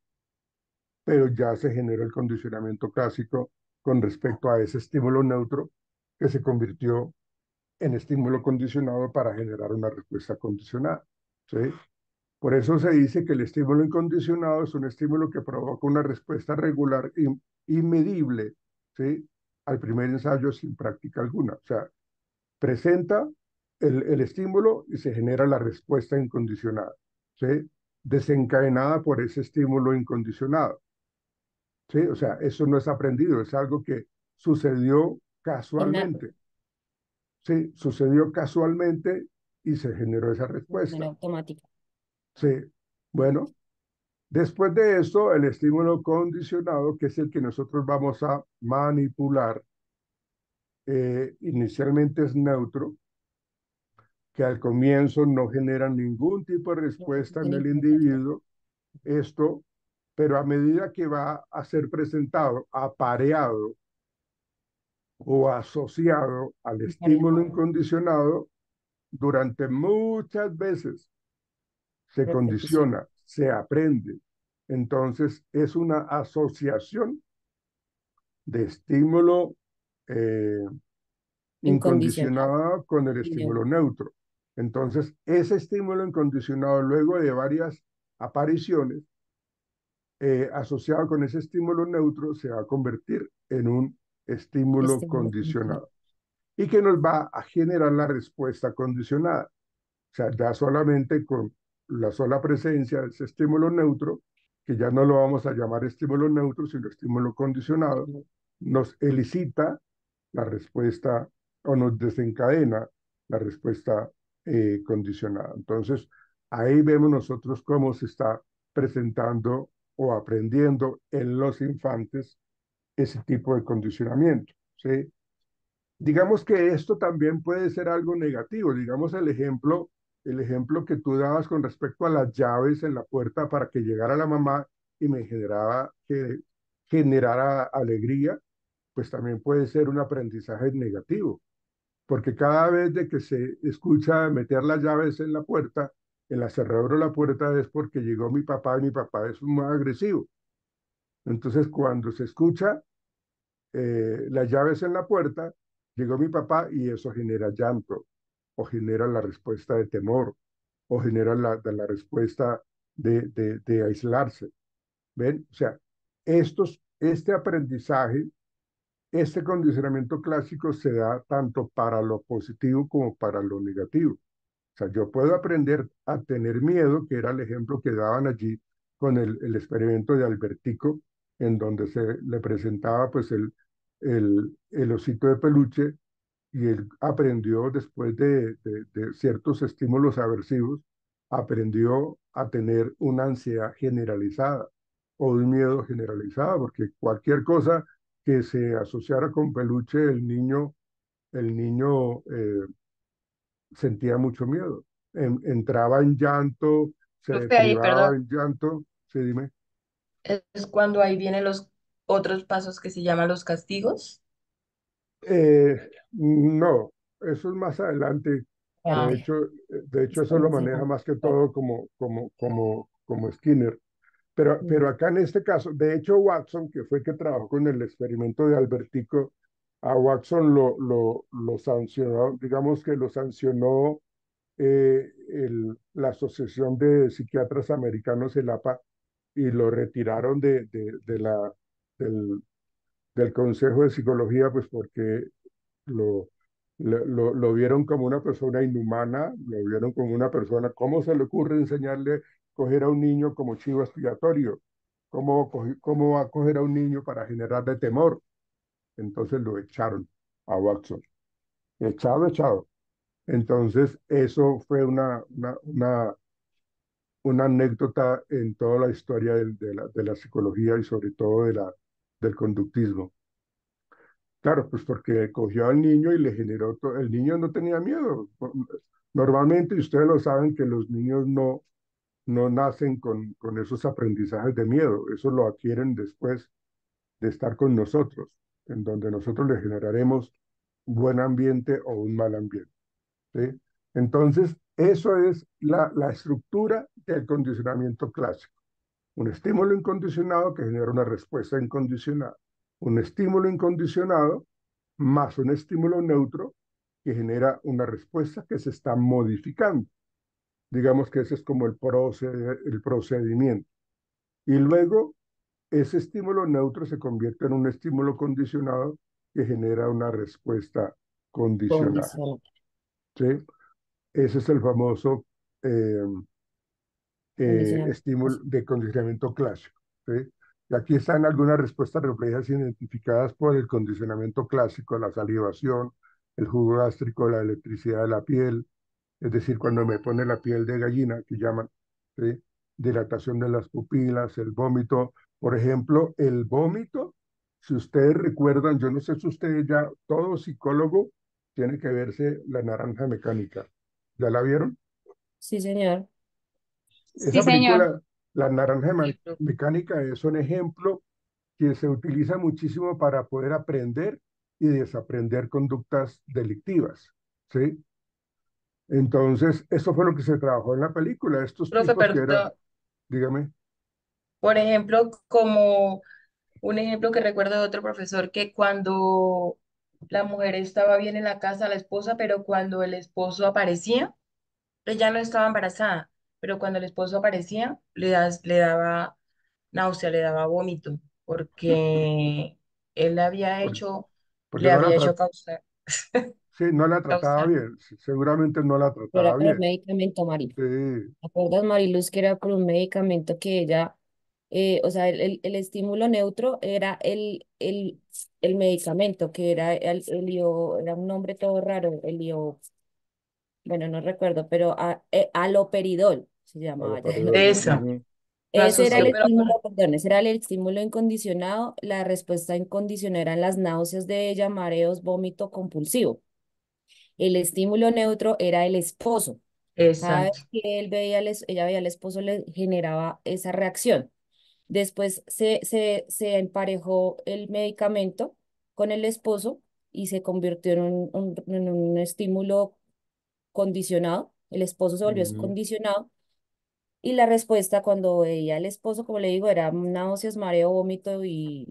pero ya se generó el condicionamiento clásico con respecto a ese estímulo neutro que se convirtió en estímulo condicionado para generar una respuesta condicionada. ¿Sí? Por eso se dice que el estímulo incondicionado es un estímulo que provoca una respuesta regular y medible, ¿sí? Al primer ensayo sin práctica alguna. O sea, presenta el estímulo y se genera la respuesta incondicionada, ¿sí? Desencadenada por ese estímulo incondicionado. ¿Sí? O sea, eso no es aprendido, es algo que sucedió Innato, casualmente. Sí, sucedió casualmente y se generó esa de manera respuesta. automática. Sí, bueno, después de esto, el estímulo condicionado, que es el que nosotros vamos a manipular, inicialmente es neutro, que al comienzo no genera ningún tipo de No, no respuesta en tiene el importancia. individuo, esto, pero a medida que va a ser presentado, apareado o asociado al estímulo Emparejado. incondicionado, durante muchas veces se Repetición. condiciona, se aprende. Entonces, es una asociación de estímulo eh, Incondicionado. incondicionado con el Y estímulo neutro. neutro. Entonces, ese estímulo incondicionado, luego de varias apariciones, asociado con ese estímulo neutro, se va a convertir en un estímulo Estímulo condicionado. condicionado y que nos va a generar la respuesta condicionada. O sea, ya solamente con la sola presencia de ese estímulo neutro, que ya no lo vamos a llamar estímulo neutro, sino estímulo condicionado, nos elicita la respuesta o nos desencadena la respuesta condicionada. Entonces, ahí vemos nosotros cómo se está presentando o aprendiendo en los infantes ese tipo de condicionamiento. ¿Sí? Digamos que esto también puede ser algo negativo. Digamos el ejemplo que tú dabas con respecto a las llaves en la puerta para que llegara la mamá y me generara alegría, pues también puede ser un aprendizaje negativo, porque cada vez de que se escucha meter las llaves en la puerta, en la cerradura de la puerta es porque llegó mi papá y mi papá es muy agresivo. Entonces, cuando se escucha las llaves en la puerta, llegó mi papá y eso genera llanto, o genera la respuesta de temor, o genera la respuesta de aislarse. ¿Ven? O sea, este aprendizaje, este condicionamiento clásico se da tanto para lo positivo como para lo negativo. O sea, yo puedo aprender a tener miedo, que era el ejemplo que daban allí con el experimento de Albertico, en donde se le presentaba pues el osito de peluche y él aprendió después de ciertos estímulos aversivos, aprendió a tener una ansiedad generalizada o un miedo generalizado, porque cualquier cosa que se asociara con peluche, el niño sentía mucho miedo. Entraba en llanto, se Profe, ahí, privaba perdón, en llanto. Sí, dime. es cuando ahí vienen los otros pasos que se llaman los castigos. No, eso es más adelante. Ah, De ok. hecho, de hecho, Es eso lo cuando se maneja más que va. todo como Skinner. Pero Ujú. acá en este caso, de hecho, Watson, que fue el que trabajó con el experimento de Albertico, a Watson lo sancionó, digamos que lo sancionó la Asociación de Psiquiatras Americanos, el APA, y lo retiraron del, del Consejo de Psicología, pues porque lo, lo vieron como una persona inhumana, lo vieron como una persona, ¿cómo se le ocurre enseñarle, coger a un niño como chivo expiatorio? ¿Cómo va a coger a un niño para generarle temor? Entonces lo echaron a Watson. Echado, echado. Entonces, eso fue una anécdota en toda la historia de la psicología y sobre todo del conductismo. Claro, pues porque cogió al niño y le generó, el niño no tenía miedo. Normalmente, y ustedes lo saben, que los niños no nacen con esos aprendizajes de miedo, eso lo adquieren después de estar con nosotros, en donde nosotros le generaremos buen ambiente o un mal ambiente. ¿Sí? Entonces, eso es la estructura del condicionamiento clásico. Un estímulo incondicionado que genera una respuesta incondicional. Un estímulo incondicionado más un estímulo neutro que genera una respuesta que se está modificando. Digamos que ese es como el procedimiento. Y luego ese estímulo neutro se convierte en un estímulo condicionado que genera una respuesta condicional. Condicional. ¿Sí? Ese es el famoso eh, Condicionamiento. estímulo de condicionamiento clásico. ¿Sí? Y aquí están algunas respuestas reflejas identificadas por el condicionamiento clásico, la salivación, el jugo gástrico, la electricidad de la piel, es decir, cuando me pone la piel de gallina, que llaman, ¿sí? Dilatación de las pupilas, el vómito. Por ejemplo, el vómito, si ustedes recuerdan, yo no sé si ustedes ya, todo psicólogo tiene que verse La Naranja Mecánica. ¿Ya la vieron? Sí, señor. Sí, Esa señor. película, La Naranja Sí, profe. Mecánica, es un ejemplo que se utiliza muchísimo para poder aprender y desaprender conductas delictivas, ¿sí? Entonces, eso fue lo que se trabajó en la película. Estos Profe, tipos que eran, perdón. dígame, Por ejemplo, como un ejemplo que recuerdo de otro profesor, que cuando la mujer estaba bien en la casa, la esposa, pero cuando el esposo aparecía, ella no estaba embarazada, pero cuando el esposo aparecía, le daba náusea, le daba vómito, porque él por- porque le no la, había hecho causar, sí, no la trataba causar. bien, seguramente no la Pero era trataba por un bien. medicamento, Marilu. Sí, ¿Te acuerdas, Mariluz, que era por un medicamento que ella, o sea, el estímulo neutro era el medicamento, que era era un nombre todo raro, bueno, no recuerdo, pero aloperidol se a la llamaba ya, no paridol. Eso, recuerdo. Ujú. me Ese era el asusté, pero estímulo, perdón, ese era el estímulo incondicionado, la respuesta incondicional eran las náuseas de ella, mareos, vómito compulsivo. El estímulo neutro era el esposo. Cada vez exacto. que ella veía al esposo, le generaba esa reacción. Después se emparejó el medicamento con el esposo y se convirtió en un estímulo condicionado. El esposo se volvió Ujú. condicionado y la respuesta cuando veía al esposo, como le digo, era náuseas, mareo, vómito y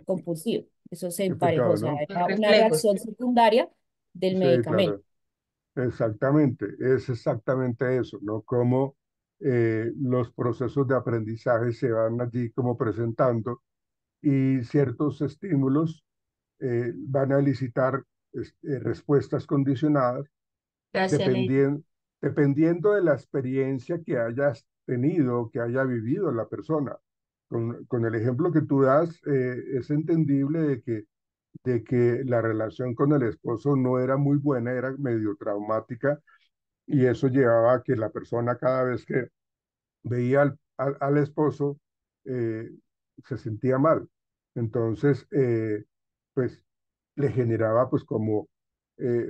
compulsivo. Eso se Qué emparejó, o pecado, sea, ¿no? Los era una reflejos. reacción secundaria del Sí, medicamento. claro, exactamente, es exactamente eso, ¿no? Cómo los procesos de aprendizaje se van allí como presentando y ciertos estímulos van a elicitar respuestas condicionadas Gracias, Lady. dependiendo, dependiendo de la experiencia que hayas tenido, que haya vivido la persona. Con el ejemplo que tú das, es entendible de que la relación con el esposo no era muy buena, era medio traumática, y eso llevaba a que la persona cada vez que veía al esposo eh, se sentía mal. Entonces, pues le generaba pues como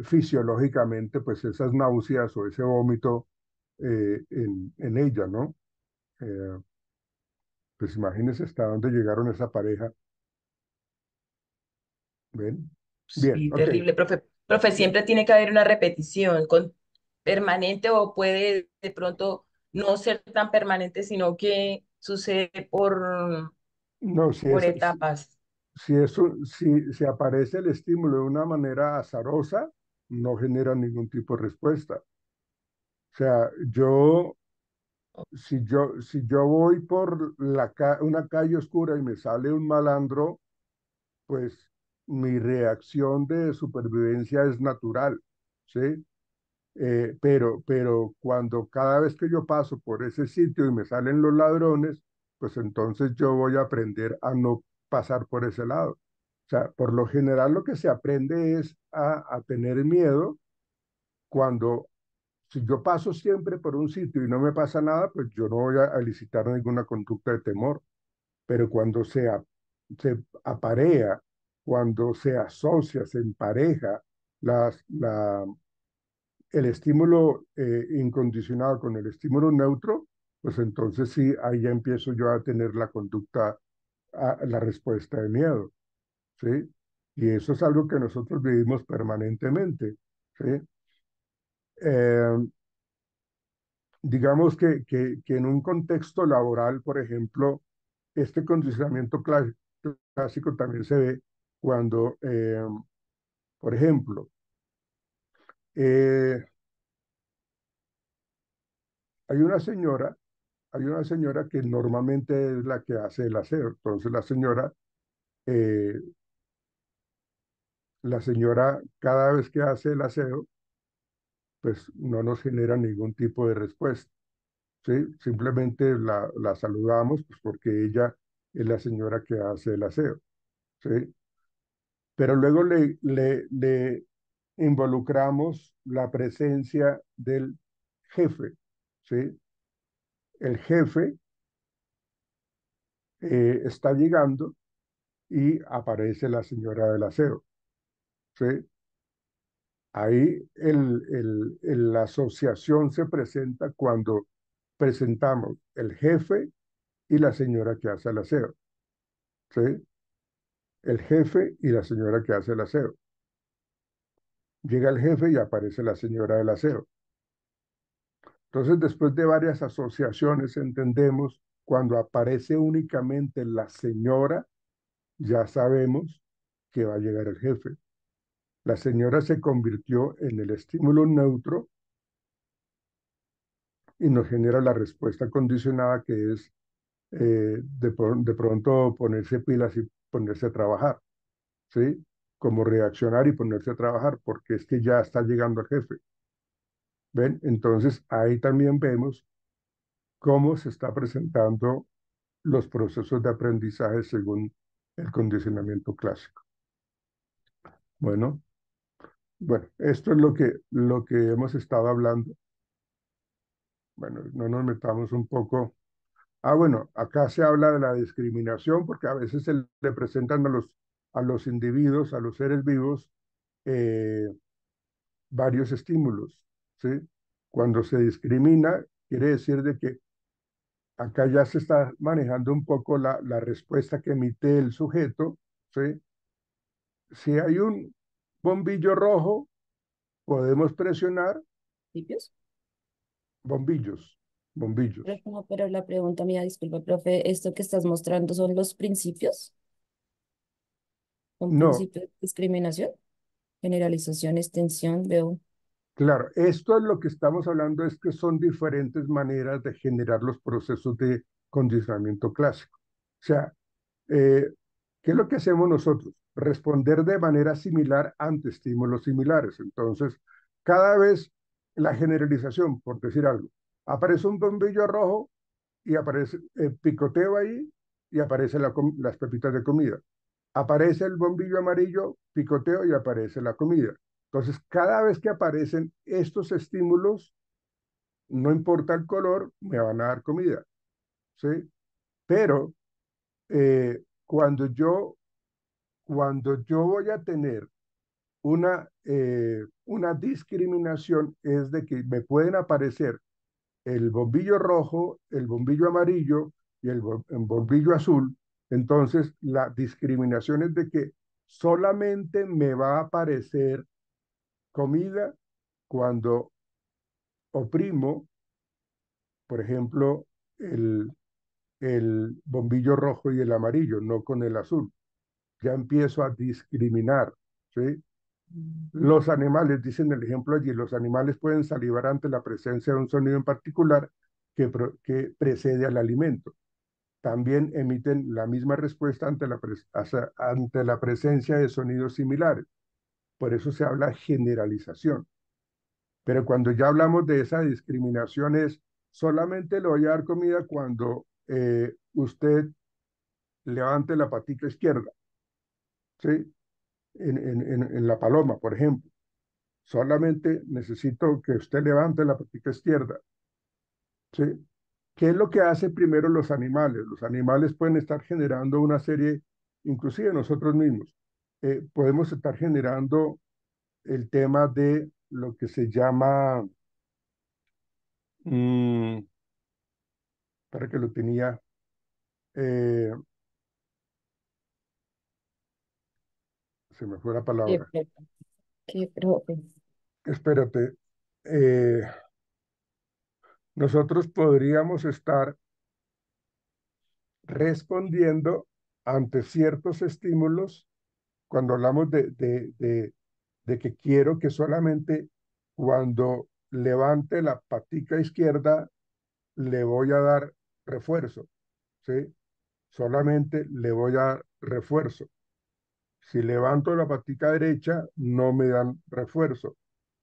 fisiológicamente pues esas náuseas o ese vómito en ella, ¿no? Eh, pues imagínense hasta dónde llegaron esa pareja, ¿ven? Bien, Sí, ok. terrible, profe. Profe, siempre tiene que haber una repetición permanente o puede de pronto no ser tan permanente, sino que sucede No, si por es, etapas. si aparece el estímulo de una manera azarosa, no genera ningún tipo de respuesta. O sea, si yo voy por una calle oscura y me sale un malandro, pues mi reacción de supervivencia es natural, ¿sí? Pero cuando cada vez que yo paso por ese sitio y me salen los ladrones, pues entonces yo voy a aprender a no pasar por ese lado. O sea, por lo general lo que se aprende es a tener miedo cuando, si yo paso siempre por un sitio y no me pasa nada, pues yo no voy a elicitar ninguna conducta de temor. Pero cuando se aparea, cuando se asocia, se empareja el estímulo incondicionado con el estímulo neutro, pues entonces sí, ahí ya empiezo yo a tener la conducta, la respuesta de miedo, ¿sí? Y eso es algo que nosotros vivimos permanentemente, ¿sí? Eh, digamos que en un contexto laboral, por ejemplo, este condicionamiento clásico también se ve cuando, por ejemplo, eh, hay una señora, hay una señora que normalmente es la que hace el aseo. Entonces eh, la señora cada vez que hace el aseo, pues no nos genera ningún tipo de respuesta, ¿sí? Simplemente la saludamos, pues porque ella es la señora que hace el aseo, ¿sí? Pero luego le involucramos la presencia del jefe, ¿sí? El jefe está llegando y aparece la señora del aseo, ¿sí? Ahí la asociación se presenta cuando presentamos el jefe y la señora que hace el aseo, ¿sí? El jefe y la señora que hace el aseo. Llega el jefe y aparece la señora del aseo. Entonces, después de varias asociaciones, entendemos cuando aparece únicamente la señora, ya sabemos que va a llegar el jefe. La señora se convirtió en el estímulo neutro y nos genera la respuesta condicionada que es de pronto ponerse pilas y ponerse a trabajar, ¿sí? Como reaccionar y ponerse a trabajar, porque es que ya está llegando el jefe. ¿Ven? Entonces ahí también vemos cómo se está presentando los procesos de aprendizaje según el condicionamiento clásico. Bueno, bueno, esto es lo que hemos estado hablando. Bueno, no nos metamos un poco. Ah, bueno, acá se habla de la discriminación porque a veces se le presentan a los individuos, a los seres vivos, eh, varios estímulos, ¿sí? Cuando se discrimina, quiere decir de que acá ya se está manejando un poco la respuesta que emite el sujeto, ¿sí? Si hay un bombillo rojo, podemos presionar ¿Principios? bombillos, Pero, bombillos. no, pero la pregunta mía, disculpa, profe, ¿esto que estás mostrando son los principios? ¿Son No, principios de discriminación? Generalización, extensión, veo. claro, esto es lo que estamos hablando, es que son diferentes maneras de generar los procesos de condicionamiento clásico. O sea, eh, ¿qué es lo que hacemos nosotros? Responder de manera similar ante estímulos similares. Entonces, cada vez la generalización, por decir algo, aparece un bombillo rojo y aparece picoteo ahí y aparecen las pepitas de comida. Aparece el bombillo amarillo, picoteo y aparece la comida. Entonces, cada vez que aparecen estos estímulos, no importa el color, me van a dar comida, ¿sí? Pero cuando yo voy a tener una discriminación, es de que me pueden aparecer el bombillo rojo, el bombillo amarillo y el bombillo azul. Entonces, la discriminación es de que solamente me va a aparecer comida cuando oprimo, por ejemplo, el, el bombillo rojo y el amarillo, no con el azul. Ya empiezo a discriminar, ¿sí? Los animales, dicen el ejemplo allí, los animales pueden salivar ante la presencia de un sonido en particular que precede al alimento. También emiten la misma respuesta ante la presencia de sonidos similares. Por eso se habla generalización. Pero cuando ya hablamos de esa discriminación es solamente le voy a dar comida cuando usted levante la patita izquierda, ¿sí? En la paloma, por ejemplo. Solamente necesito que usted levante la patita izquierda, ¿sí? ¿Qué es lo que hacen primero los animales? Los animales pueden estar generando una serie, inclusive nosotros mismos, podemos estar generando el tema de lo que se llama, mm, para que lo tenía, eh, se me fue la ¿Qué, palabra. profe? ¿Qué, profe? Espérate, eh, nosotros podríamos estar respondiendo ante ciertos estímulos cuando hablamos de que quiero que solamente cuando levante la patica izquierda le voy a dar refuerzo, ¿sí? Solamente le voy a dar refuerzo. Si levanto la patica derecha, no me dan refuerzo,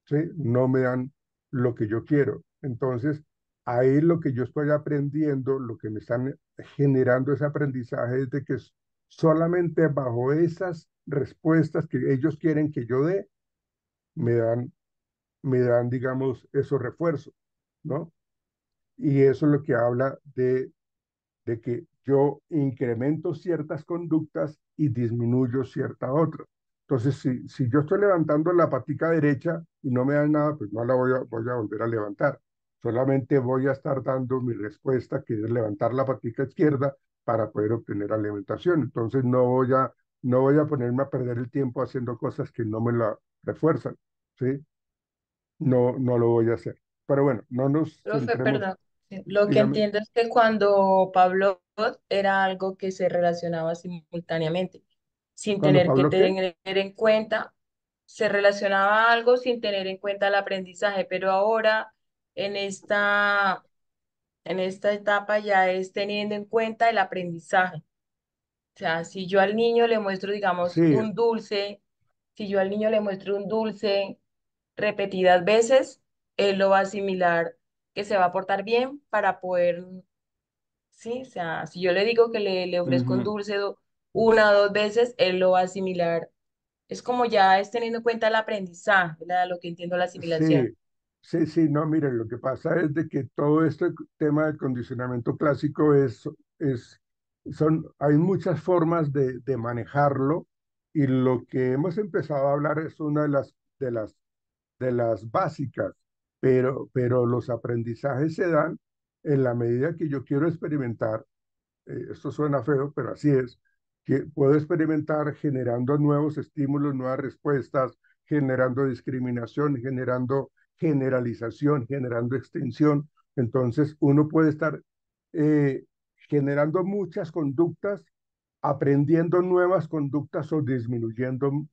¿sí? No me dan lo que yo quiero. Entonces, ahí lo que yo estoy aprendiendo, lo que me están generando ese aprendizaje es de que solamente bajo esas respuestas que ellos quieren que yo dé, me dan, digamos, esos refuerzos, ¿no? Y eso es lo que habla de que yo incremento ciertas conductas y disminuyo ciertas otras. Entonces, si yo estoy levantando la patica derecha y no me dan nada, pues no la voy a volver a levantar. Solamente voy a estar dando mi respuesta, que es levantar la patica izquierda para poder obtener alimentación. Entonces, no voy a ponerme a perder el tiempo haciendo cosas que no me la refuerzan, ¿sí? No, no lo voy a hacer. Pero bueno, no nos Profe, centremos, perdón. Sí, lo que dígame, entiendo es que cuando Pablo era algo que se relacionaba simultáneamente, sin cuando tener que Pablo, ¿qué? tener en cuenta, se relacionaba a algo sin tener en cuenta el aprendizaje, pero ahora en en esta etapa ya es teniendo en cuenta el aprendizaje. O sea, si yo al niño le muestro, digamos, Sí, un dulce, si yo al niño le muestro un dulce repetidas veces, él lo va a asimilar que se va a portar bien para poder, sí, o sea, si yo le digo que le ofrezco un ujú. dulce una o dos veces, él lo va a asimilar. Es como ya es teniendo en cuenta el aprendizaje, ¿verdad? Lo que entiendo la asimilación. Sí, sí, sí, no, miren, lo que pasa es de que todo este tema del condicionamiento clásico es, hay muchas formas de manejarlo y lo que hemos empezado a hablar es una de las básicas, pero los aprendizajes se dan en la medida que yo quiero experimentar. Esto suena feo, pero así es, que puedo experimentar generando nuevos estímulos, nuevas respuestas, generando discriminación, generando generalización, generando extinción. Entonces, uno puede estar eh, generando muchas conductas, aprendiendo nuevas conductas o disminuyendo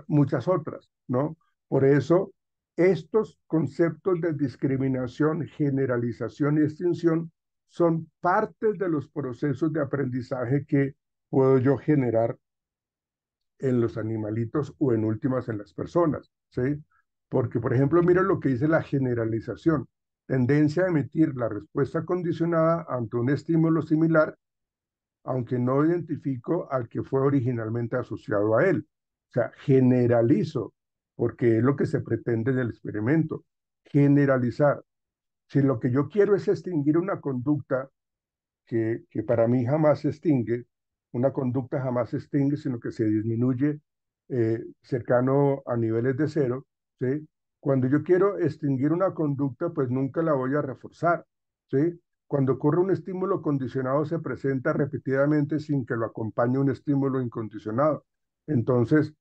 muchas otras, ¿no? Por eso, estos conceptos de discriminación, generalización y extinción son partes de los procesos de aprendizaje que puedo yo generar en los animalitos o en últimas en las personas, ¿sí? Porque, por ejemplo, mira lo que dice la generalización, tendencia a emitir la respuesta condicionada ante un estímulo similar, aunque no identifico al que fue originalmente asociado a él. O sea, generalizo, porque es lo que se pretende en el experimento, generalizar. Si lo que yo quiero es extinguir una conducta, que para mí jamás se extingue, una conducta jamás se extingue, sino que se disminuye cercano a niveles de cero, ¿sí? Cuando yo quiero extinguir una conducta, pues nunca la voy a reforzar, ¿sí? Cuando ocurre un estímulo condicionado, se presenta repetidamente sin que lo acompañe un estímulo incondicionado. Entonces,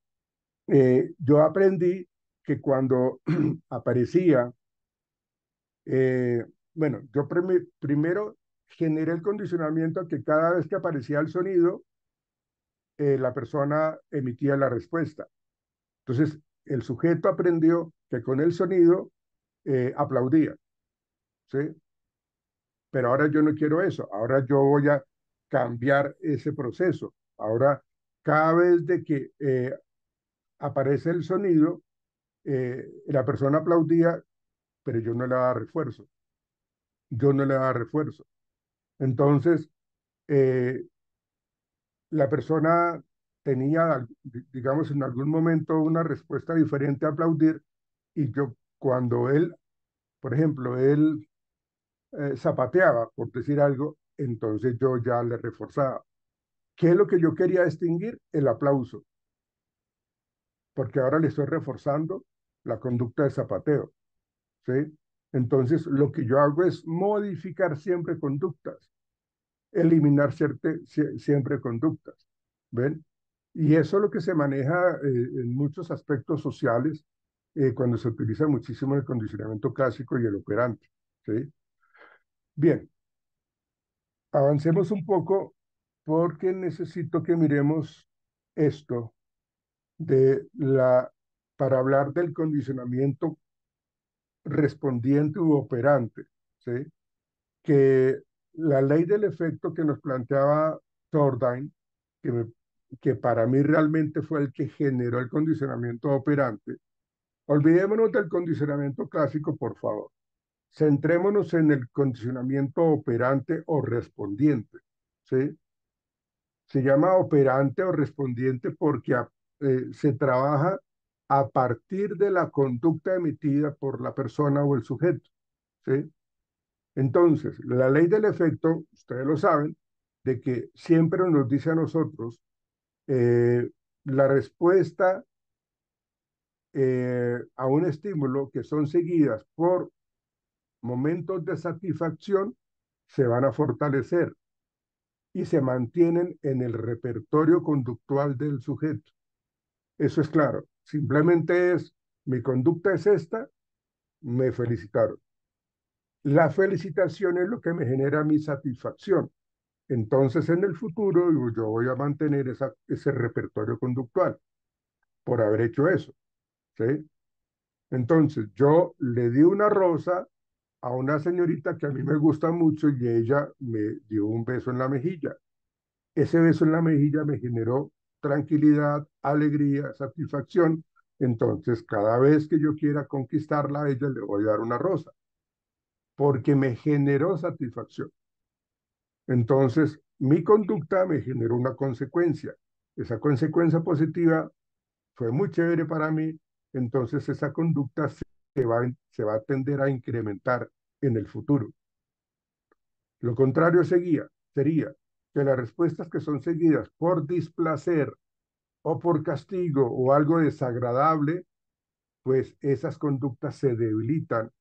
yo aprendí que cuando aparecía eh, bueno, yo primero generé el condicionamiento que cada vez que aparecía el sonido, la persona emitía la respuesta. Entonces, el sujeto aprendió que con el sonido aplaudía, ¿sí? Pero ahora yo no quiero eso, ahora yo voy a cambiar ese proceso. Ahora, cada vez de que aparece el sonido, la persona aplaudía, pero yo no le daba refuerzo, yo no le daba refuerzo. Entonces, eh, la persona tenía, digamos, en algún momento una respuesta diferente a aplaudir y yo cuando él, por ejemplo, él zapateaba, por decir algo, entonces yo ya le reforzaba. ¿Qué es lo que yo quería distinguir? El aplauso, porque ahora le estoy reforzando la conducta de zapateo, ¿sí? Entonces, lo que yo hago es modificar siempre conductas, eliminar siempre conductas, ¿ven? Y eso es lo que se maneja en muchos aspectos sociales cuando se utiliza muchísimo el condicionamiento clásico y el operante, ¿sí? Bien, avancemos un poco porque necesito que miremos esto para hablar del condicionamiento respondiente u operante, ¿sí? Que la ley del efecto que nos planteaba Thorndike, que para mí realmente fue el que generó el condicionamiento operante. Olvidémonos del condicionamiento clásico, por favor. Centrémonos en el condicionamiento operante o respondiente, ¿sí? Se llama operante o respondiente porque se trabaja a partir de la conducta emitida por la persona o el sujeto, ¿sí? Entonces, la ley del efecto, ustedes lo saben, de que siempre nos dice a nosotros eh, la respuesta a un estímulo que son seguidas por momentos de satisfacción se van a fortalecer y se mantienen en el repertorio conductual del sujeto. Eso es claro. Simplemente es, mi conducta es esta, me felicitaron. La felicitación es lo que me genera mi satisfacción. Entonces, en el futuro, yo voy a mantener ese repertorio conductual por haber hecho eso, ¿sí? Entonces, yo le di una rosa a una señorita que a mí me gusta mucho y ella me dio un beso en la mejilla. Ese beso en la mejilla me generó tranquilidad, alegría, satisfacción. Entonces, cada vez que yo quiera conquistarla a ella, le voy a dar una rosa, porque me generó satisfacción. Entonces, mi conducta me generó una consecuencia. Esa consecuencia positiva fue muy chévere para mí. Entonces, esa conducta se va a tender a incrementar en el futuro. Lo contrario sería que las respuestas que son seguidas por displacer o por castigo o algo desagradable, pues esas conductas se debilitan,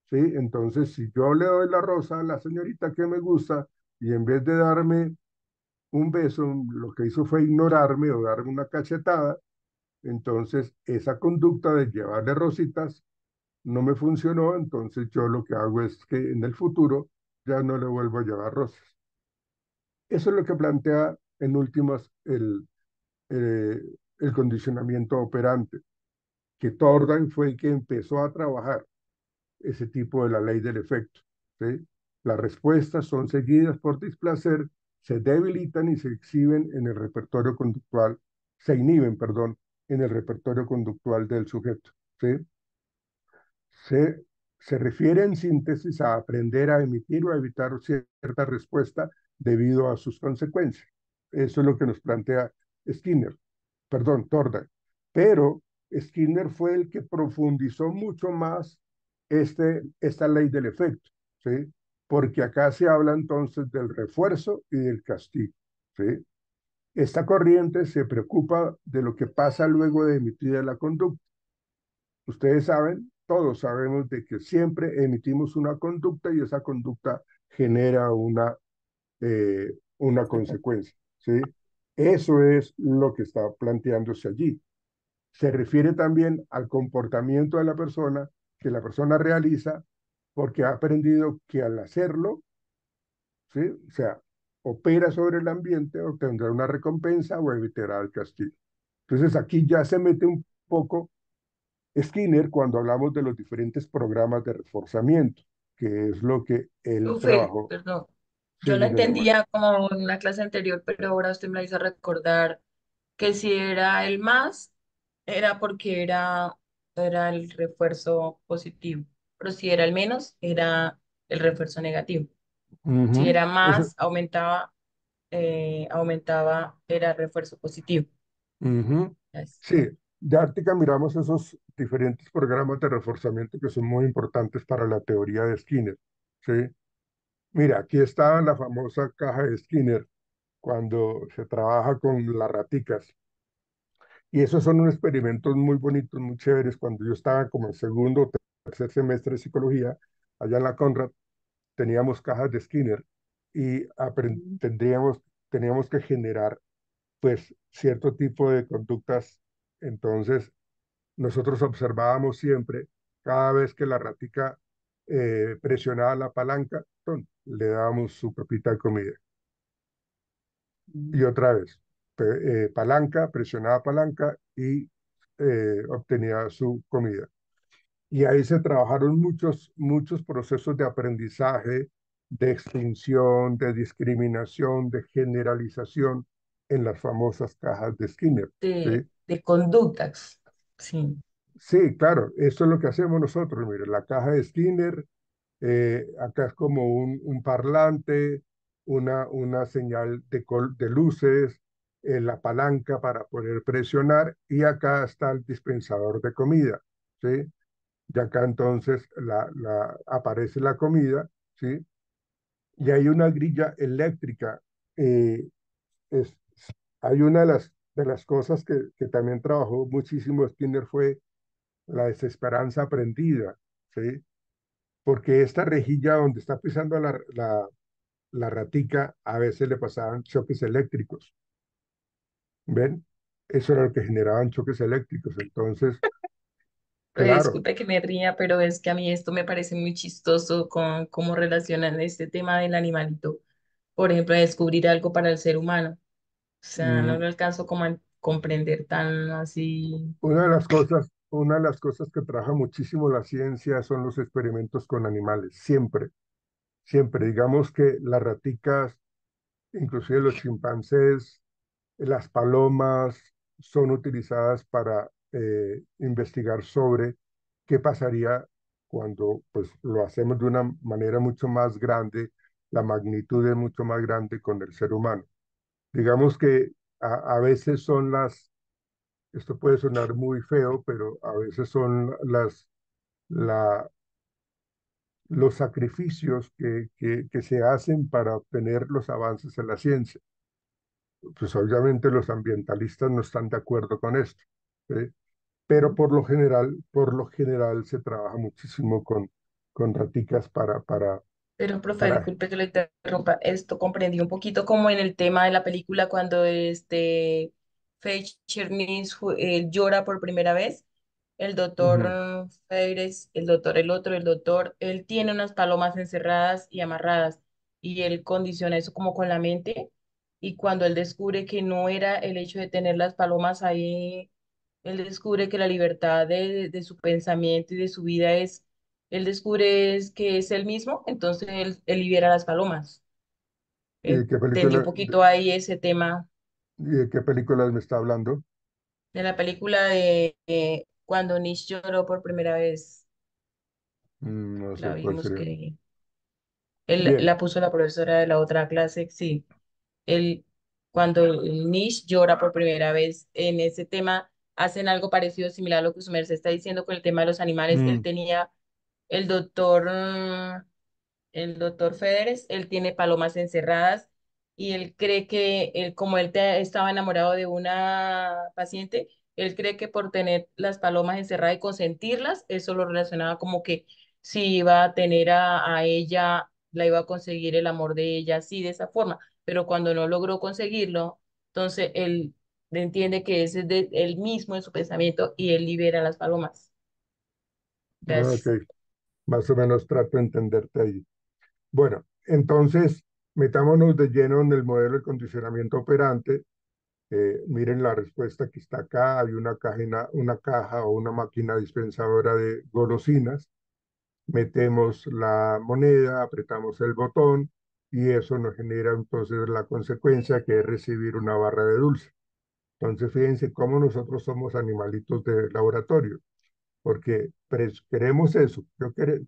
¿sí? Entonces, si yo le doy la rosa a la señorita que me gusta y en vez de darme un beso, lo que hizo fue ignorarme o darme una cachetada, entonces esa conducta de llevarle rositas no me funcionó, entonces yo lo que hago es que en el futuro ya no le vuelvo a llevar rosas. Eso es lo que plantea en últimas eh, el condicionamiento operante, que Thorndike fue el que empezó a trabajar ese tipo de la ley del efecto, ¿sí? Las respuestas son seguidas por displacer, se debilitan y se exhiben en el repertorio conductual, se inhiben, perdón, en el repertorio conductual del sujeto, ¿sí? Se, se refiere en síntesis a aprender a emitir o a evitar cierta respuesta debido a sus consecuencias. Eso es lo que nos plantea Skinner, perdón, Thorndike. Pero Skinner fue el que profundizó mucho más esta ley del efecto, ¿sí? Porque acá se habla entonces del refuerzo y del castigo, ¿sí? Esta corriente se preocupa de lo que pasa luego de emitida la conducta. Ustedes saben, todos sabemos de que siempre emitimos una conducta y esa conducta genera una consecuencia, ¿sí? Eso es lo que está planteándose allí. Se refiere también al comportamiento de la persona que la persona realiza porque ha aprendido que al hacerlo, ¿sí? O sea, opera sobre el ambiente, obtendrá una recompensa o evitará el castigo. Entonces aquí ya se mete un poco Skinner cuando hablamos de los diferentes programas de reforzamiento, que es lo que él Ufe, trabajó. perdón. Sí, Yo lo dígame, María. entendía como en una clase anterior, pero ahora usted me la hizo recordar que si era el más, era porque era el refuerzo positivo, pero si era el menos, era el refuerzo negativo. Si Ujú. era Eso, más, aumentaba, era refuerzo positivo. ujú. Es- Sí, ya ahorita miramos esos diferentes programas de reforzamiento que son muy importantes para la teoría de Skinner. ¿Sí? Mira, aquí está la famosa caja de Skinner cuando se trabaja con las raticas. Y esos son unos experimentos muy bonitos, muy chéveres. Cuando yo estaba como en segundo o tercer semestre de psicología, allá en la Conrad, teníamos cajas de Skinner y teníamos que generar pues cierto tipo de conductas. Entonces, nosotros observábamos siempre, cada vez que la ratica presionaba la palanca, ratón, le dábamos su pepita de comida. Y otra vez, palanca, presionaba palanca y obtenía su comida. Y ahí se trabajaron muchos procesos de aprendizaje, de extinción, de discriminación, de generalización en las famosas cajas de Skinner, ¿sí? de conductas. Sí. Sí, claro, eso es lo que hacemos nosotros. Mire, la caja de Skinner, acá es como un parlante, una señal de luces, la palanca para poder presionar y acá está el dispensador de comida, ¿sí? Y acá entonces aparece la comida, ¿sí? Y hay una grilla eléctrica. eh, es, hay una de las cosas que también trabajó muchísimo Skinner fue la desesperanza aprendida, ¿sí? Porque esta rejilla donde está pisando la ratica, a veces le pasaban choques eléctricos, ¿ven? Eso era lo que generaban choques eléctricos. Entonces, claro, Disculpe que me ría, pero es que a mí esto me parece muy chistoso con cómo relacionan este tema del animalito, por ejemplo, a descubrir algo para el ser humano. O sea, no mm, lo alcanzo como a comprender tan así. una de las cosas que trabaja muchísimo la ciencia son los experimentos con animales, siempre, siempre. Digamos que las raticas, inclusive los chimpancés, las palomas son utilizadas para investigar sobre qué pasaría cuando pues, lo hacemos de una manera mucho más grande, la magnitud es mucho más grande con el ser humano. Digamos que a veces esto puede sonar muy feo, pero a veces son la, los sacrificios que se hacen para obtener los avances en la ciencia. Pues obviamente los ambientalistas no están de acuerdo con esto, ¿sí? Pero por lo general se trabaja muchísimo con raticas Pero, profe, para, disculpe que lo interrumpa. Esto comprendí un poquito como en el tema de la película cuando Fletcher él llora por primera vez. El doctor ujú, Feires, el doctor, el doctor, él tiene unas palomas encerradas y amarradas y él condiciona eso como con la mente y cuando él descubre que no era el hecho de tener las palomas ahí, él descubre que la libertad de su pensamiento y de su vida él descubre que es él mismo, entonces él libera las palomas. ¿y de qué Entendí un película, poquito ahí ese tema y de qué películas me está hablando? de la película de cuando Nish lloró por primera vez. No sé La cuál vimos sería. que él Bien, la puso la profesora de la otra clase, sí. Él, cuando el Nish llora por primera vez en ese tema, hacen algo parecido, similar a lo que su merced está diciendo con el tema de los animales. Él mm, tenía el doctor, el doctor Federes, él tiene palomas encerradas y él cree que como estaba enamorado de una paciente, él cree que por tener las palomas encerradas y consentirlas, eso lo relacionaba como que si iba a tener a ella, la iba a conseguir el amor de ella, así de esa forma, pero cuando no logró conseguirlo, entonces él entiende que ese es de él mismo en su pensamiento y él libera las palomas. ok, Gracias. más o menos trato de entenderte ahí. Bueno, entonces metámonos de lleno en el modelo de condicionamiento operante. Miren la respuesta que está acá. Hay una caja o una máquina dispensadora de golosinas. Metemos la moneda, apretamos el botón y eso nos genera entonces la consecuencia que es recibir una barra de dulce. Entonces, fíjense cómo nosotros somos animalitos de laboratorio, porque queremos eso.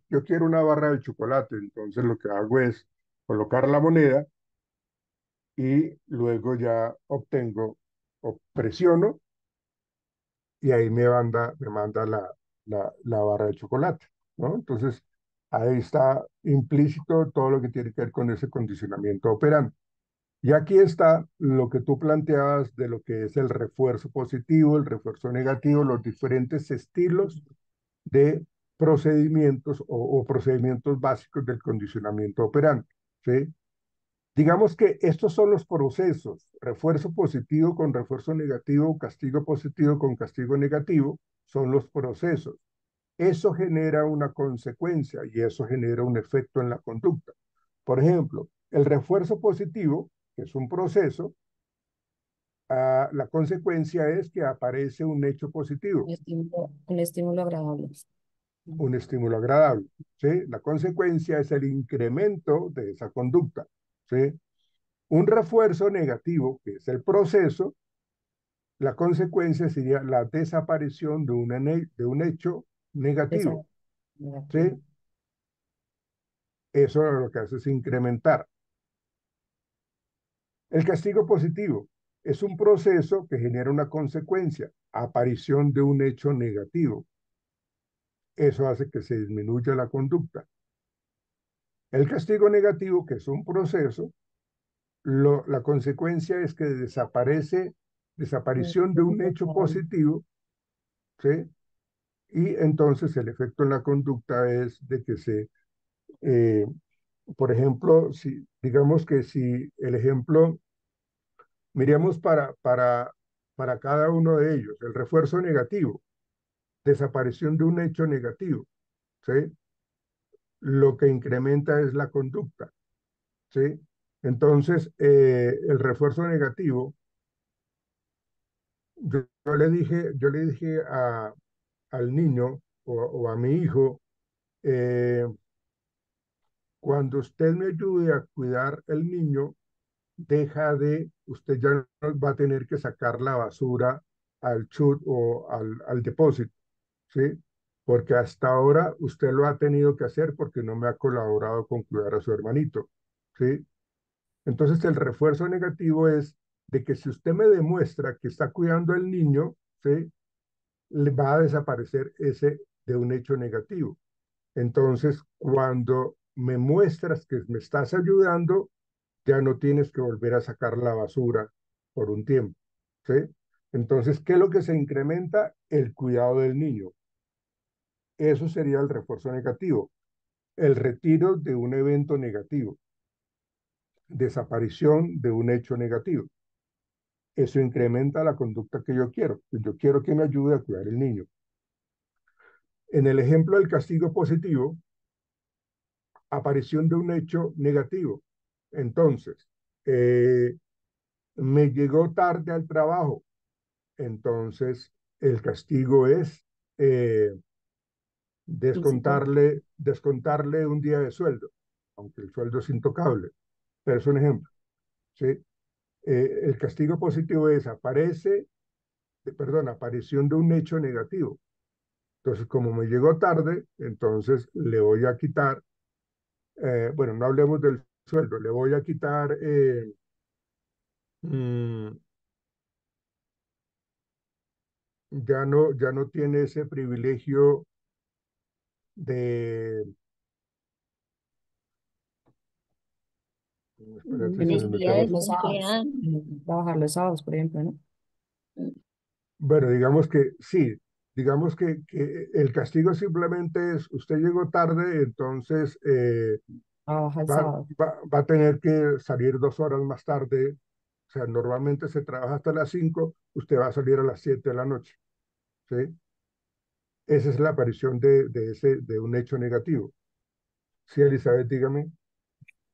Yo quiero una barra de chocolate, entonces lo que hago es colocar la moneda y luego ya obtengo o presiono y ahí me manda la barra de chocolate, ¿no? Entonces, ahí está implícito todo lo que tiene que ver con ese condicionamiento operante. Y aquí está lo que tú planteabas de lo que es el refuerzo positivo, el refuerzo negativo, los diferentes estilos de procedimientos o procedimientos básicos del condicionamiento operante, ¿sí? Digamos que estos son los procesos, refuerzo positivo con refuerzo negativo, castigo positivo con castigo negativo, son los procesos. Eso genera una consecuencia y eso genera un efecto en la conducta. Por ejemplo, el refuerzo positivo, que es un proceso, la consecuencia es que aparece un hecho positivo, Un estímulo agradable. un estímulo agradable, ¿sí? La consecuencia es el incremento de esa conducta, ¿sí? Un refuerzo negativo, que es el proceso, la consecuencia sería la desaparición de un hecho negativo, Esa ¿sí? negativa. Eso lo que hace es incrementar. El castigo positivo es un proceso que genera una consecuencia, aparición de un hecho negativo. Eso hace que se disminuya la conducta. El castigo negativo, que es un proceso, la consecuencia es que desaparición de un hecho positivo, ¿sí? Y entonces el efecto en la conducta es de que eh, por ejemplo, si, digamos que si el ejemplo, miremos para cada uno de ellos, el refuerzo negativo, desaparición de un hecho negativo, ¿sí? Lo que incrementa es la conducta, ¿sí? Entonces, el refuerzo negativo, yo le dije al niño o a mi hijo, eh, cuando usted me ayude a cuidar el niño, usted ya no va a tener que sacar la basura al chut o al depósito, ¿sí? Porque hasta ahora usted lo ha tenido que hacer porque no me ha colaborado con cuidar a su hermanito, ¿sí? Entonces el refuerzo negativo es de que si usted me demuestra que está cuidando al niño, ¿sí? Le va a desaparecer ese de un hecho negativo. Entonces, cuando me muestras que me estás ayudando, ya no tienes que volver a sacar la basura por un tiempo, ¿sí? Entonces, ¿qué es lo que se incrementa? El cuidado del niño. Eso sería el refuerzo negativo. El retiro de un evento negativo, desaparición de un hecho negativo. Eso incrementa la conducta que yo quiero. Yo quiero que me ayude a cuidar el niño. En el ejemplo del castigo positivo, aparición de un hecho negativo. Entonces, eh, me llegó tarde al trabajo. Entonces, el castigo es eh, Físico. descontarle un día de sueldo, aunque el sueldo es intocable. Pero es un ejemplo, ¿sí? El castigo positivo es aparición de un hecho negativo. Entonces, como me llegó tarde, entonces le voy a quitar, bueno, no hablemos del sueldo, le voy a quitar, mm, ya no tiene ese privilegio de, espérate, se Menos me días metió de los sábados. Trabajar los sábados, por ejemplo, ¿no? bueno, digamos que sí, digamos que el castigo simplemente es, usted llegó tarde, entonces Trabaja el sábado. va a tener que salir 2 horas más tarde. O sea, normalmente se trabaja hasta las 5, usted va a salir a las 7 de la noche, ¿sí? Esa es la aparición de un hecho negativo. Sí, Elizabeth, dígame.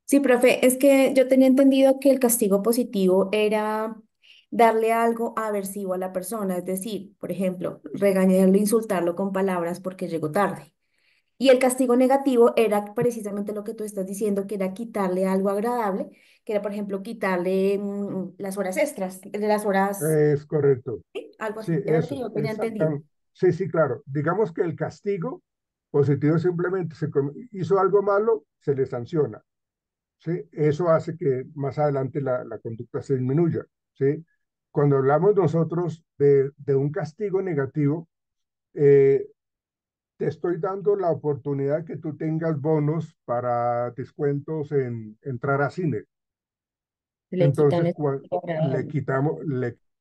Sí, profe, es que yo tenía entendido que el castigo positivo era darle algo aversivo a la persona, es decir, por ejemplo, regañarlo, insultarlo con palabras porque llegó tarde. Y el castigo negativo era precisamente lo que tú estás diciendo, que era quitarle algo agradable, que era, por ejemplo, quitarle las horas extras, las horas, Es correcto. ¿sí? Algo Sí, así, era lo que eso, yo tenía entendido. exactamente. Sí, sí, claro. Digamos que el castigo positivo simplemente hizo algo malo, se le sanciona, ¿sí? Eso hace que más adelante la conducta se disminuya, ¿sí? Cuando hablamos nosotros de un castigo negativo, eh, te estoy dando la oportunidad que tú tengas bonos para descuentos en entrar a cine. Se le quitan Entonces, ese sentido le agradable.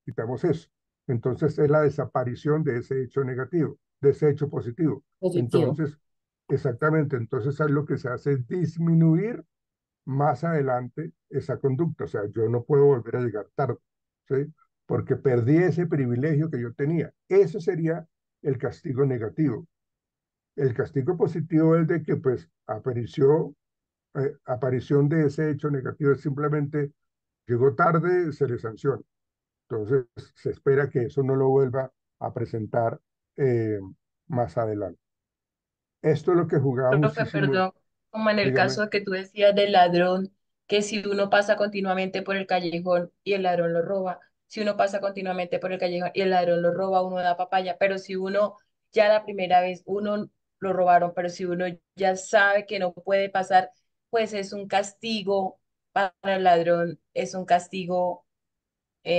quitamos eso. Entonces, es la desaparición de ese hecho negativo, de ese hecho positivo. Positivo. Entonces, exactamente, entonces es lo que se hace es disminuir más adelante esa conducta. O sea, yo no puedo volver a llegar tarde, ¿sí? Porque perdí ese privilegio que yo tenía. Eso sería el castigo negativo. El castigo positivo es de que, pues, apareció aparición de ese hecho negativo es simplemente llegó tarde, se le sanciona. Entonces se espera que eso no lo vuelva a presentar eh, más adelante. Esto es lo que jugaba Profe, muchísimo, perdón, como en el dígame. caso que tú decías del ladrón, que si uno pasa continuamente por el callejón y el ladrón lo roba, si uno pasa continuamente por el callejón y el ladrón lo roba, uno da papaya, pero si uno ya la primera vez uno lo robaron, pero si uno ya sabe que no puede pasar, pues es un castigo para el ladrón, es un castigo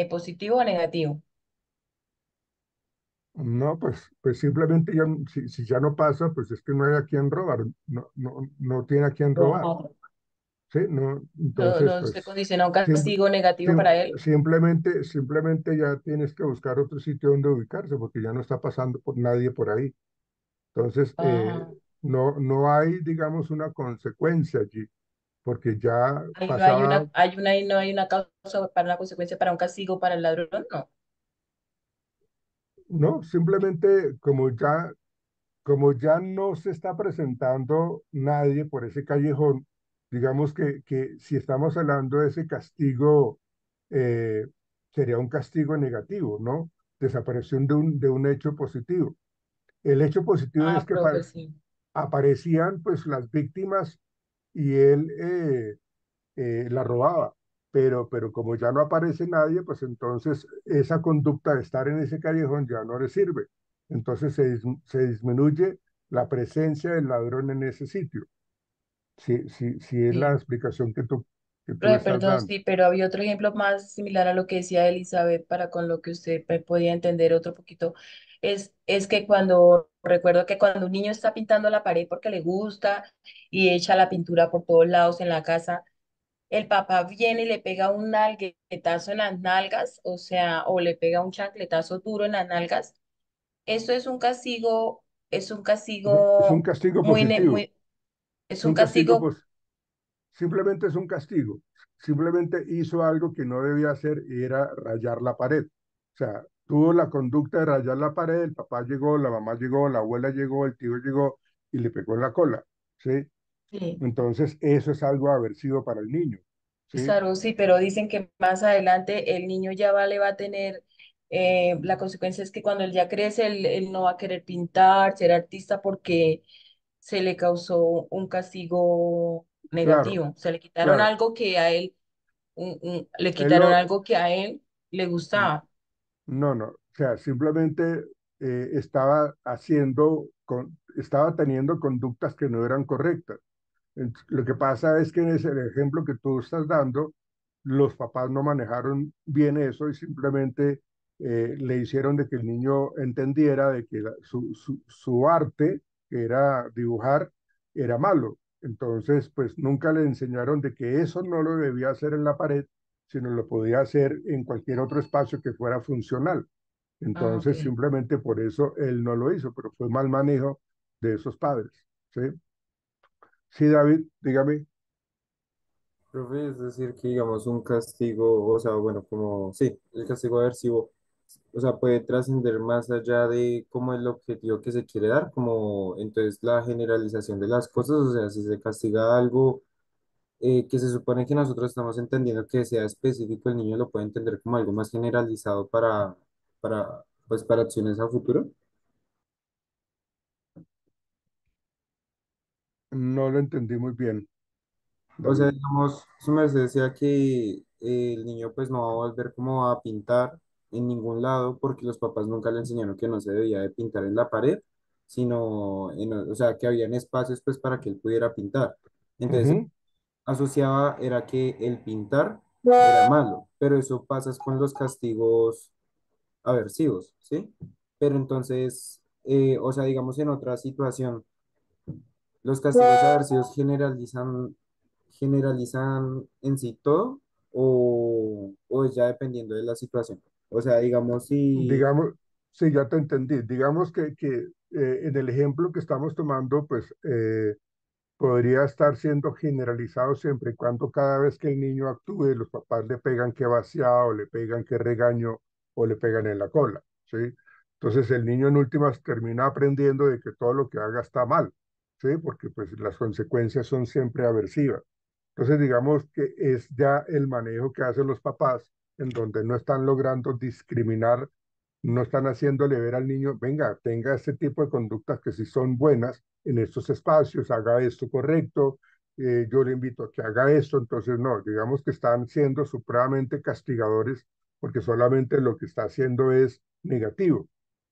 positivo o negativo. No, pues simplemente ya, si ya no pasa, pues es que no hay a quien robar, no tiene a quien robar, Robar. ¿sí? No, No, entonces, no se pues condiciona un sim- castigo negativo para él. simplemente ya tienes que buscar otro sitio donde ubicarse, porque ya no está pasando por nadie por ahí. Entonces, Ajá. no hay, digamos, una consecuencia allí, porque ya pasaba, No hay una causa para una consecuencia para un castigo para el ladrón, no. no, simplemente como ya no se está presentando nadie por ese callejón, digamos que si estamos hablando de ese castigo, eh, sería un castigo negativo, ¿no? Desaparición de un hecho positivo. El hecho positivo es Ah, que profe, sí. aparecían pues las víctimas y él la robaba. Pero como ya no aparece nadie, pues entonces esa conducta de estar en ese callejón ya no le sirve. Entonces se disminuye la presencia del ladrón en ese sitio. Si es la Sí. explicación que tú Profe, estás perdón, dando. sí, pero había otro ejemplo más similar a lo que decía Elizabeth, para con lo que usted podía entender otro poquito. Es que recuerdo que cuando un niño está pintando la pared porque le gusta y echa la pintura por todos lados en la casa, el papá viene y le pega un nalguetazo en las nalgas, o sea, o le pega un chancletazo duro en las nalgas. Eso es un Es un castigo castigo muy, positivo. es Es un un castigo, castigo, pues, simplemente es un castigo. Simplemente hizo algo que no debía hacer y era rayar la pared. O sea, tuvo la conducta de rayar la pared, el papá llegó, la mamá llegó, la abuela llegó, el tío llegó y le pegó en la cola, ¿sí? sí, Entonces, eso es algo aversivo para el niño, ¿sí? claro, sí, pero dicen que más adelante el niño le va a tener, la consecuencia es que cuando él ya crece, él no va a querer pintar, ser artista porque se le causó un castigo Claro, negativo, se le quitaron claro. algo que a él, le Él quitaron lo, algo que a él le gustaba. no. O sea, simplemente estaba teniendo conductas que no eran correctas. Lo que pasa es que en ese ejemplo que tú estás dando, los papás no manejaron bien eso y simplemente le hicieron de que el niño entendiera de que su arte, que era dibujar, era malo. Entonces, pues nunca le enseñaron de que eso no lo debía hacer en la pared, sino lo podía hacer en cualquier otro espacio que fuera funcional. Ah, ok. Entonces, simplemente por eso él no lo hizo, pero fue mal manejo de esos padres. ¿Sí? Sí, David, dígame. Profe, es decir, que digamos un castigo, o sea, bueno, como, sí, el castigo aversivo, o sea, puede trascender más allá de como el objetivo que se quiere dar, como entonces la generalización de las cosas, o sea, si se castiga algo que se supone que nosotros estamos entendiendo que sea específico, el niño lo puede entender como algo más generalizado pues, para acciones a futuro. No lo entendí muy bien, O sea, David. digamos, su merced decía que el niño pues no va a volver como a pintar en ningún lado porque los papás nunca le enseñaron que no se debía de pintar en la pared, sino o sea, que habían espacios pues para que él pudiera pintar. Entonces, Ujú. asociaba era que el pintar era malo, pero eso pasa con los castigos aversivos, ¿sí? Pero entonces, o sea, digamos en otra situación, los castigos aversivos generalizan en sí todo o es ya dependiendo de la situación. O sea, digamos si, Digamos, sí, ya te entendí. Digamos que en el ejemplo que estamos tomando, pues podría estar siendo generalizado siempre y cuando cada vez que el niño actúe, los papás le pegan que vaciado, le pegan que regaño o le pegan en la cola, ¿sí? Entonces el niño en últimas termina aprendiendo de que todo lo que haga está mal. ¿sí? Porque pues las consecuencias son siempre aversivas. Entonces, digamos que es ya el manejo que hacen los papás, en donde no están logrando discriminar, no están haciéndole ver al niño, venga, tenga este tipo de conductas que sí son buenas en estos espacios, haga esto correcto, yo le invito a que haga esto, entonces no, digamos que están siendo supremamente castigadores porque solamente lo que está haciendo es negativo.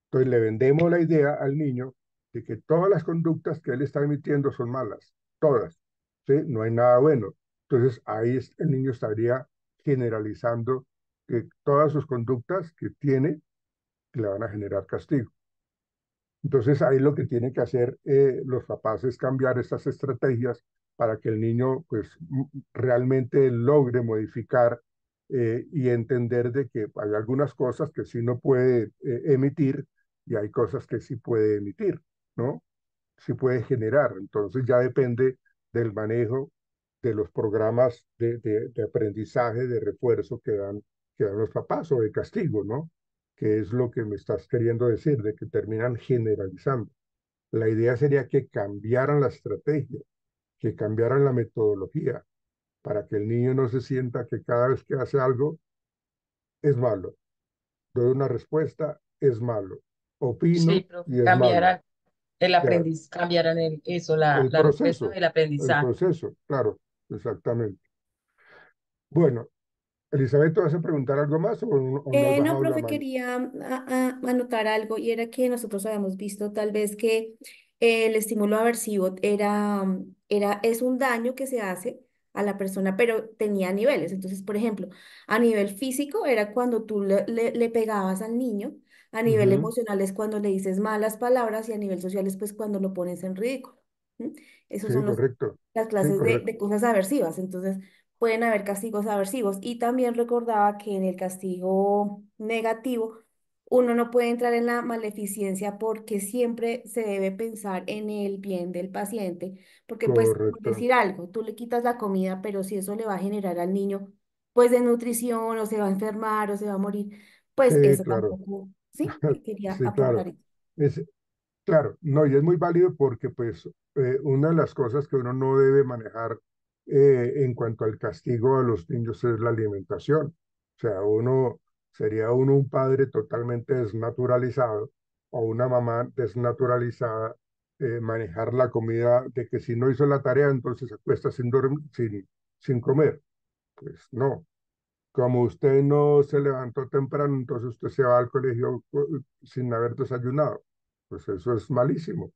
Entonces le vendemos la idea al niño de que todas las conductas que él está emitiendo son malas, todas, ¿sí? No hay nada bueno. Entonces ahí el niño estaría generalizando que todas sus conductas que tiene le van a generar castigo. Entonces ahí lo que tienen que hacer los papás es cambiar estas estrategias para que el niño pues realmente logre modificar y entender de que hay algunas cosas que sí no puede emitir y hay cosas que sí puede emitir, ¿no? Sí puede generar. Entonces ya depende del manejo de los programas de aprendizaje, de refuerzo que dan los papás o de castigo, ¿no? Que es lo que me estás queriendo decir, de que terminan generalizando. La idea sería que cambiaran la estrategia, que cambiaran la metodología, para que el niño no se sienta que cada vez que hace algo es malo. Doy una respuesta, es malo. Sí, Opino profe, y es malo. Ya, cambiaran el la respuesta proceso, del aprendizaje. claro, exactamente. Bueno, Elizabeth, ¿te vas a preguntar algo más o no has No, bajado la profe, mano? quería anotar algo y era que nosotros habíamos visto tal vez que el estímulo aversivo es un daño que se hace a la persona, pero tenía niveles. Entonces, por ejemplo, a nivel físico era cuando tú le pegabas al niño, a nivel Ujú. emocional es cuando le dices malas palabras y a nivel social es pues cuando lo pones en ridículo. ¿M? Esos Sí, son correcto. las Sí, clases correcto. de cosas aversivas. Entonces, pueden haber castigos aversivos. Y también recordaba que en el castigo negativo, uno no puede entrar en la maleficencia porque siempre se debe pensar en el bien del paciente, porque pues, por Correcto. decir algo, tú le quitas la comida, pero si eso le va a generar al niño, pues desnutrición, o se va a enfermar, o se va a morir, pues Sí, eso claro. tampoco, ¿sí? Que quería Sí, claro. aportar eso. Es, claro, no, y es muy válido porque pues una de las cosas que uno no debe manejar en cuanto al castigo a los niños es la alimentación. O sea, sería uno un padre totalmente desnaturalizado o una mamá desnaturalizada, manejar la comida de que si no hizo la tarea, entonces se acuesta sin comer. Pues no. Como usted no se levantó temprano, entonces usted se va al colegio sin haber desayunado. Pues eso es malísimo.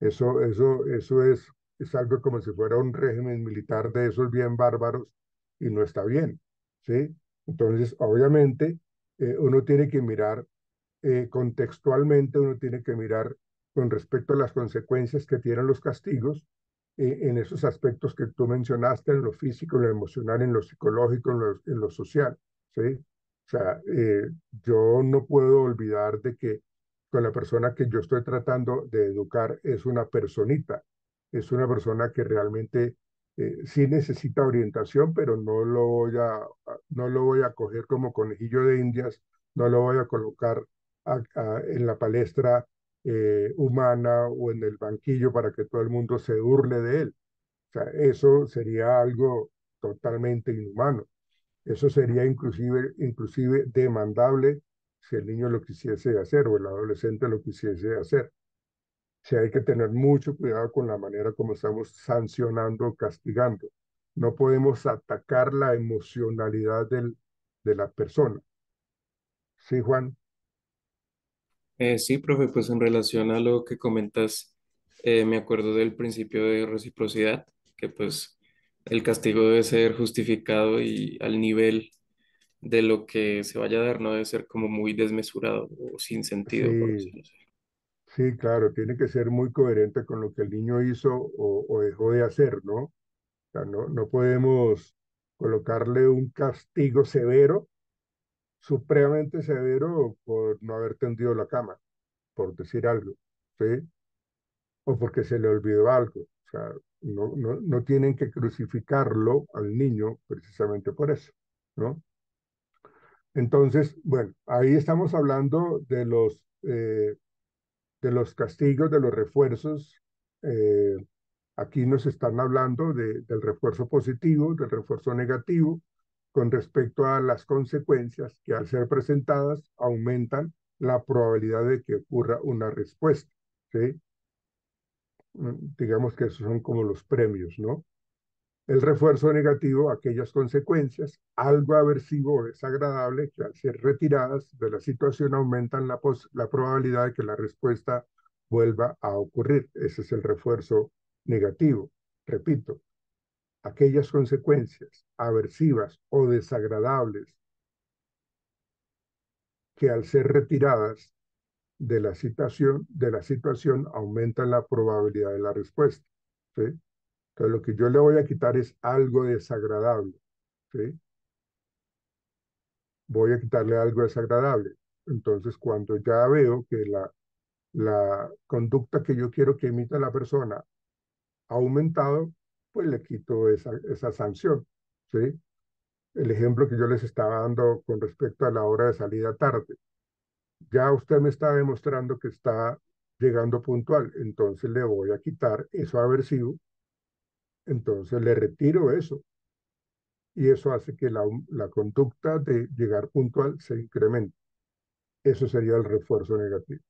Eso es algo como si fuera un régimen militar de esos bien bárbaros y no está bien, ¿sí? Entonces, obviamente, uno tiene que mirar contextualmente, uno tiene que mirar con respecto a las consecuencias que tienen los castigos en esos aspectos que tú mencionaste, en lo físico, en lo emocional, en lo psicológico, en lo social, ¿sí? O sea, yo no puedo olvidar de que con la persona que yo estoy tratando de educar es una personita, es una persona que realmente sí necesita orientación, pero no lo voy a coger como conejillo de indias, no lo voy a colocar en la palestra humana o en el banquillo para que todo el mundo se burle de él. O sea, eso sería algo totalmente inhumano. Eso sería inclusive demandable si el niño lo quisiese hacer o el adolescente lo quisiese hacer. O sea, hay que tener mucho cuidado con la manera como estamos sancionando o castigando. No podemos atacar la emocionalidad de la persona. ¿Sí, Juan? Sí, profe, pues en relación a lo que comentas, me acuerdo del principio de reciprocidad, que pues el castigo debe ser justificado y al nivel de lo que se vaya a dar, no debe ser como muy desmesurado o sin sentido, por Sí, decirlo así. sí, claro, tiene que ser muy coherente con lo que el niño hizo o dejó de hacer, ¿no? O sea, no podemos colocarle un castigo severo, supremamente severo, por no haber tendido la cama, por decir algo, ¿sí? O porque se le olvidó algo. O sea, no tienen que crucificarlo al niño precisamente por eso, ¿no? Entonces, bueno, ahí estamos hablando de los castigos, de los refuerzos eh, aquí nos están hablando del refuerzo positivo, del refuerzo negativo, con respecto a las consecuencias que al ser presentadas aumentan la probabilidad de que ocurra una respuesta, ¿sí? Digamos que esos son como los premios, ¿no? El refuerzo negativo, aquellas consecuencias, algo aversivo o desagradable que al ser retiradas de la situación aumentan la probabilidad de que la respuesta vuelva a ocurrir. Ese es el refuerzo negativo. Repito, aquellas consecuencias aversivas o desagradables que al ser retiradas de la situación aumentan la probabilidad de la respuesta, ¿sí? Entonces lo que yo le voy a quitar es algo desagradable, ¿sí? Voy a quitarle algo desagradable. Entonces, cuando ya veo que la conducta que yo quiero que emita la persona ha aumentado, pues le quito esa sanción, ¿sí? El ejemplo que yo les estaba dando con respecto a la hora de salida tarde. Ya usted me está demostrando que está llegando puntual, entonces le voy a quitar eso aversivo, entonces le retiro eso y eso hace que la conducta de llegar puntual se incremente. Eso sería el refuerzo negativo.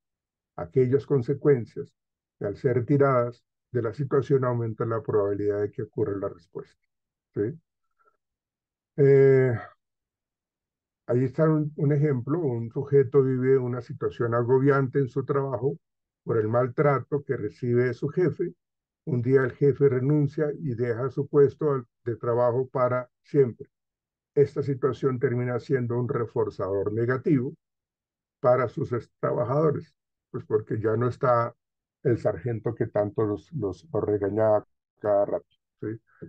Aquellas consecuencias que al ser retiradas de la situación aumentan la probabilidad de que ocurra la respuesta, ¿sí? Eh, Ahí está un ejemplo, un sujeto vive una situación agobiante en su trabajo por el maltrato que recibe de su jefe. Un día el jefe renuncia y deja su puesto de trabajo para siempre. Esta situación termina siendo un reforzador negativo para sus trabajadores, pues porque ya no está el sargento que tanto los regañaba cada rato, ¿sí?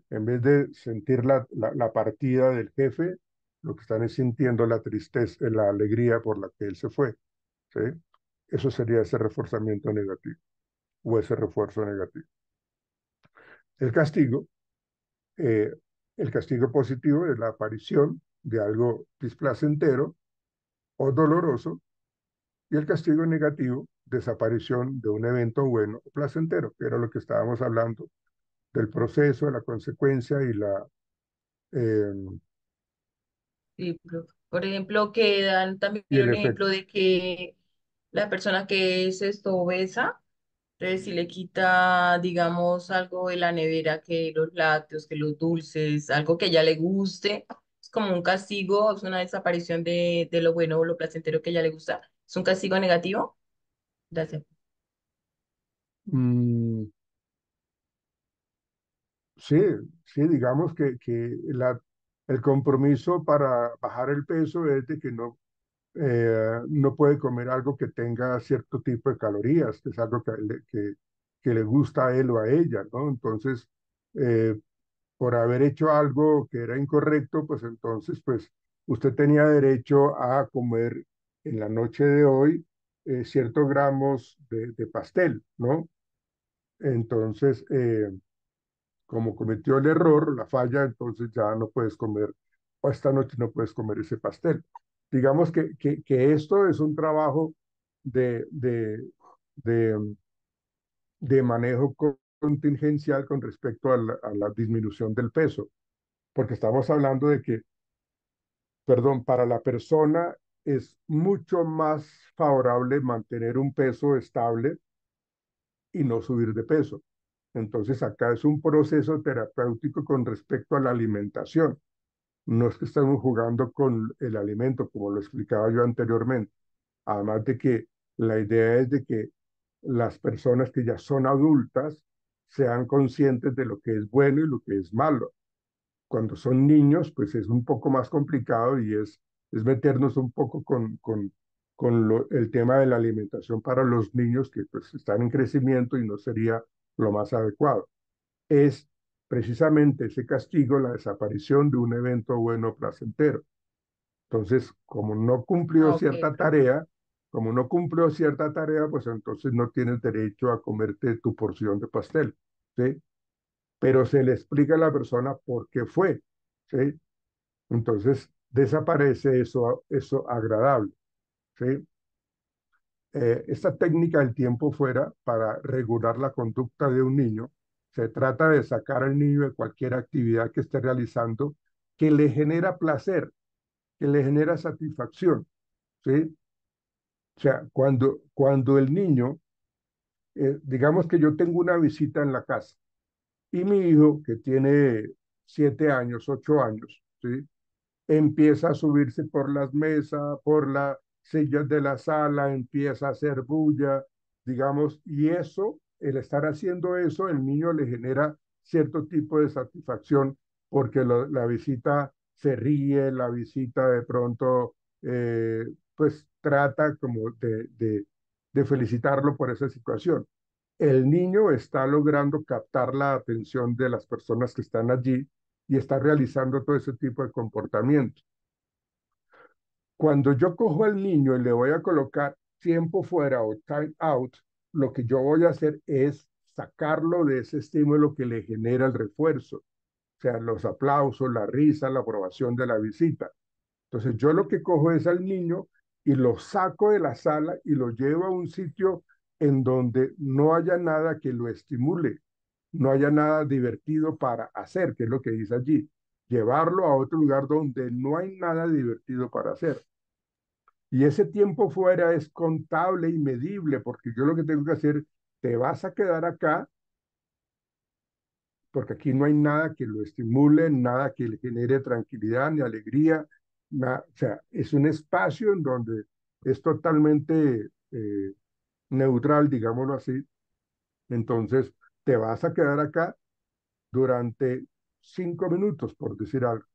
En vez de sentir la partida del jefe, lo que están es sintiendo la tristeza, la alegría por la que él se fue, ¿sí? Eso sería ese reforzamiento negativo o ese refuerzo negativo. El castigo, eh, el castigo positivo es la aparición de algo displacentero o doloroso. Y el castigo negativo, desaparición de un evento bueno o placentero, que era lo que estábamos hablando del proceso, la consecuencia eh, Sí, profe. Por ejemplo, que dan también y el un efecto. ejemplo de que la persona que es obesa, entonces si le quita, digamos, algo de la nevera, que los lácteos, que los dulces, algo que ella le guste, es como un castigo, es una desaparición de lo bueno o lo placentero que ella le gusta. ¿Es un castigo negativo? Gracias. Mm, sí, sí, digamos que el compromiso para bajar el peso es de que no puede comer algo que tenga cierto tipo de calorías, que es algo que le gusta a él o a ella, ¿no? Entonces, eh, por haber hecho algo que era incorrecto, pues entonces, pues usted tenía derecho a comer en la noche de hoy ciertos gramos de pastel, ¿no? Entonces, como cometió el error, la falla, entonces ya no puedes comer, o esta noche no puedes comer ese pastel. Digamos que esto es un trabajo de, de, de, de manejo contingencial con respecto a la disminución del peso, porque estamos hablando de que, perdón, para la persona es mucho más favorable mantener un peso estable y no subir de peso. Entonces acá es un proceso terapéutico con respecto a la alimentación. No es que estemos jugando con el alimento, como lo explicaba yo anteriormente. Además de que la idea es de que las personas que ya son adultas sean conscientes de lo que es bueno y lo que es malo. Cuando son niños, pues es un poco más complicado y es meternos un poco con el tema de la alimentación para los niños que pues están en crecimiento y no sería lo más adecuado. Es precisamente ese castigo, la desaparición de un evento bueno placentero. Entonces, Ah, ok, profe. como no cumplió cierta tarea, pues entonces no tienes derecho a comerte tu porción de pastel, ¿sí? Pero se le explica a la persona por qué fue, ¿sí? Entonces desaparece eso agradable, ¿sí? esta técnica del tiempo fuera para regular la conducta de un niño. Se trata de sacar al niño de cualquier actividad que esté realizando que le genera placer, que le genera satisfacción, ¿sí? O sea, cuando el niño, digamos que yo tengo una visita en la casa y mi hijo, que tiene 7 años, 8 años, ¿sí? Empieza a subirse por las mesas, por las sillas de la sala, empieza a hacer bulla, digamos, y eso, el estar haciendo eso, el niño le genera cierto tipo de satisfacción porque la visita se ríe, la visita de pronto, pues trata como de felicitarlo por esa situación. El niño está logrando captar la atención de las personas que están allí y está realizando todo ese tipo de comportamiento. Cuando yo cojo al niño y le voy a colocar tiempo fuera o time out, lo que yo voy a hacer es sacarlo de ese estímulo que le genera el refuerzo, o sea, los aplausos, la risa, la aprobación de la visita. Entonces yo lo que cojo es al niño y lo saco de la sala y lo llevo a un sitio en donde no haya nada que lo estimule, no haya nada divertido para hacer, que es lo que dice allí. Llevarlo a otro lugar donde no hay nada divertido para hacer. Y ese tiempo fuera es contable y medible, porque yo lo que tengo que hacer, te vas a quedar acá, porque aquí no hay nada que lo estimule, nada que le genere tranquilidad ni alegría. O sea, es un espacio en donde es totalmente neutral, digámoslo así. Entonces, te vas a quedar acá durante 5 minutos, por decir algo,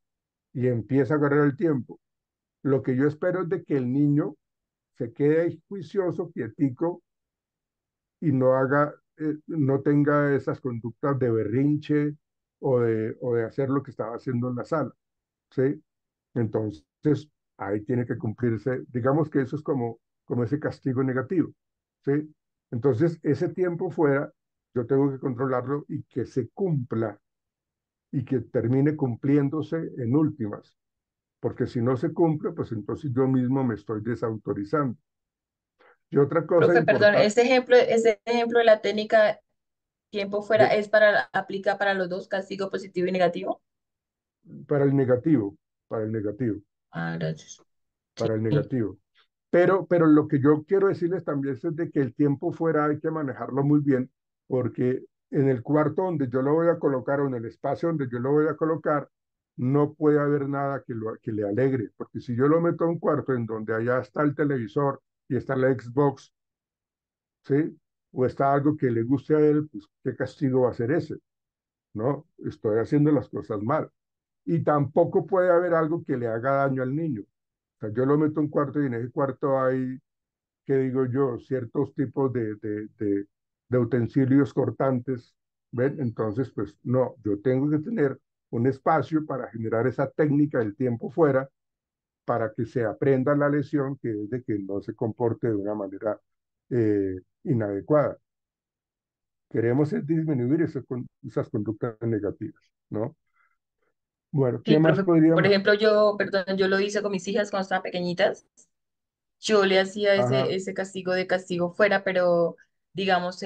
y empieza a correr el tiempo. Lo que yo espero es de que el niño se quede ahí juicioso, quietico, y no tenga esas conductas de berrinche o de hacer lo que estaba haciendo en la sala, ¿sí? Entonces, ahí tiene que cumplirse, digamos que eso es como ese castigo negativo, ¿sí? Entonces, ese tiempo fuera, yo tengo que controlarlo y que se cumpla y que termine cumpliéndose en últimas, porque si no se cumple, pues entonces yo mismo me estoy desautorizando. Y otra cosa Profe, perdón, importante, este ejemplo de la técnica tiempo fuera aplica para los dos, castigo positivo y negativo. para el negativo, para el negativo, Ah, gracias. para el Sí. negativo. Pero lo que yo quiero decirles también es de que el tiempo fuera hay que manejarlo muy bien, porque en el cuarto donde yo lo voy a colocar o en el espacio donde yo lo voy a colocar, no puede haber nada que le alegre, porque si yo lo meto a un cuarto en donde allá está el televisor y está la Xbox, ¿sí? O está algo que le guste a él, pues ¿qué castigo va a ser ese? ¿No? Estoy haciendo las cosas mal. Y tampoco puede haber algo que le haga daño al niño. O sea, yo lo meto en un cuarto y en ese cuarto hay, ¿qué digo yo? Ciertos tipos de utensilios cortantes, ¿ven? Entonces, pues no, yo tengo que tener un espacio para generar esa técnica del tiempo fuera para que se aprenda la lección que es de que no se comporte de una manera inadecuada. Queremos es disminuir esas conductas negativas, ¿no? Bueno, Sí, ¿qué más profe, por podríamos? ejemplo, perdón, yo lo hice con mis hijas cuando estaban pequeñitas. Yo le hacía Ajá, ese castigo de castigo fuera, pero digamos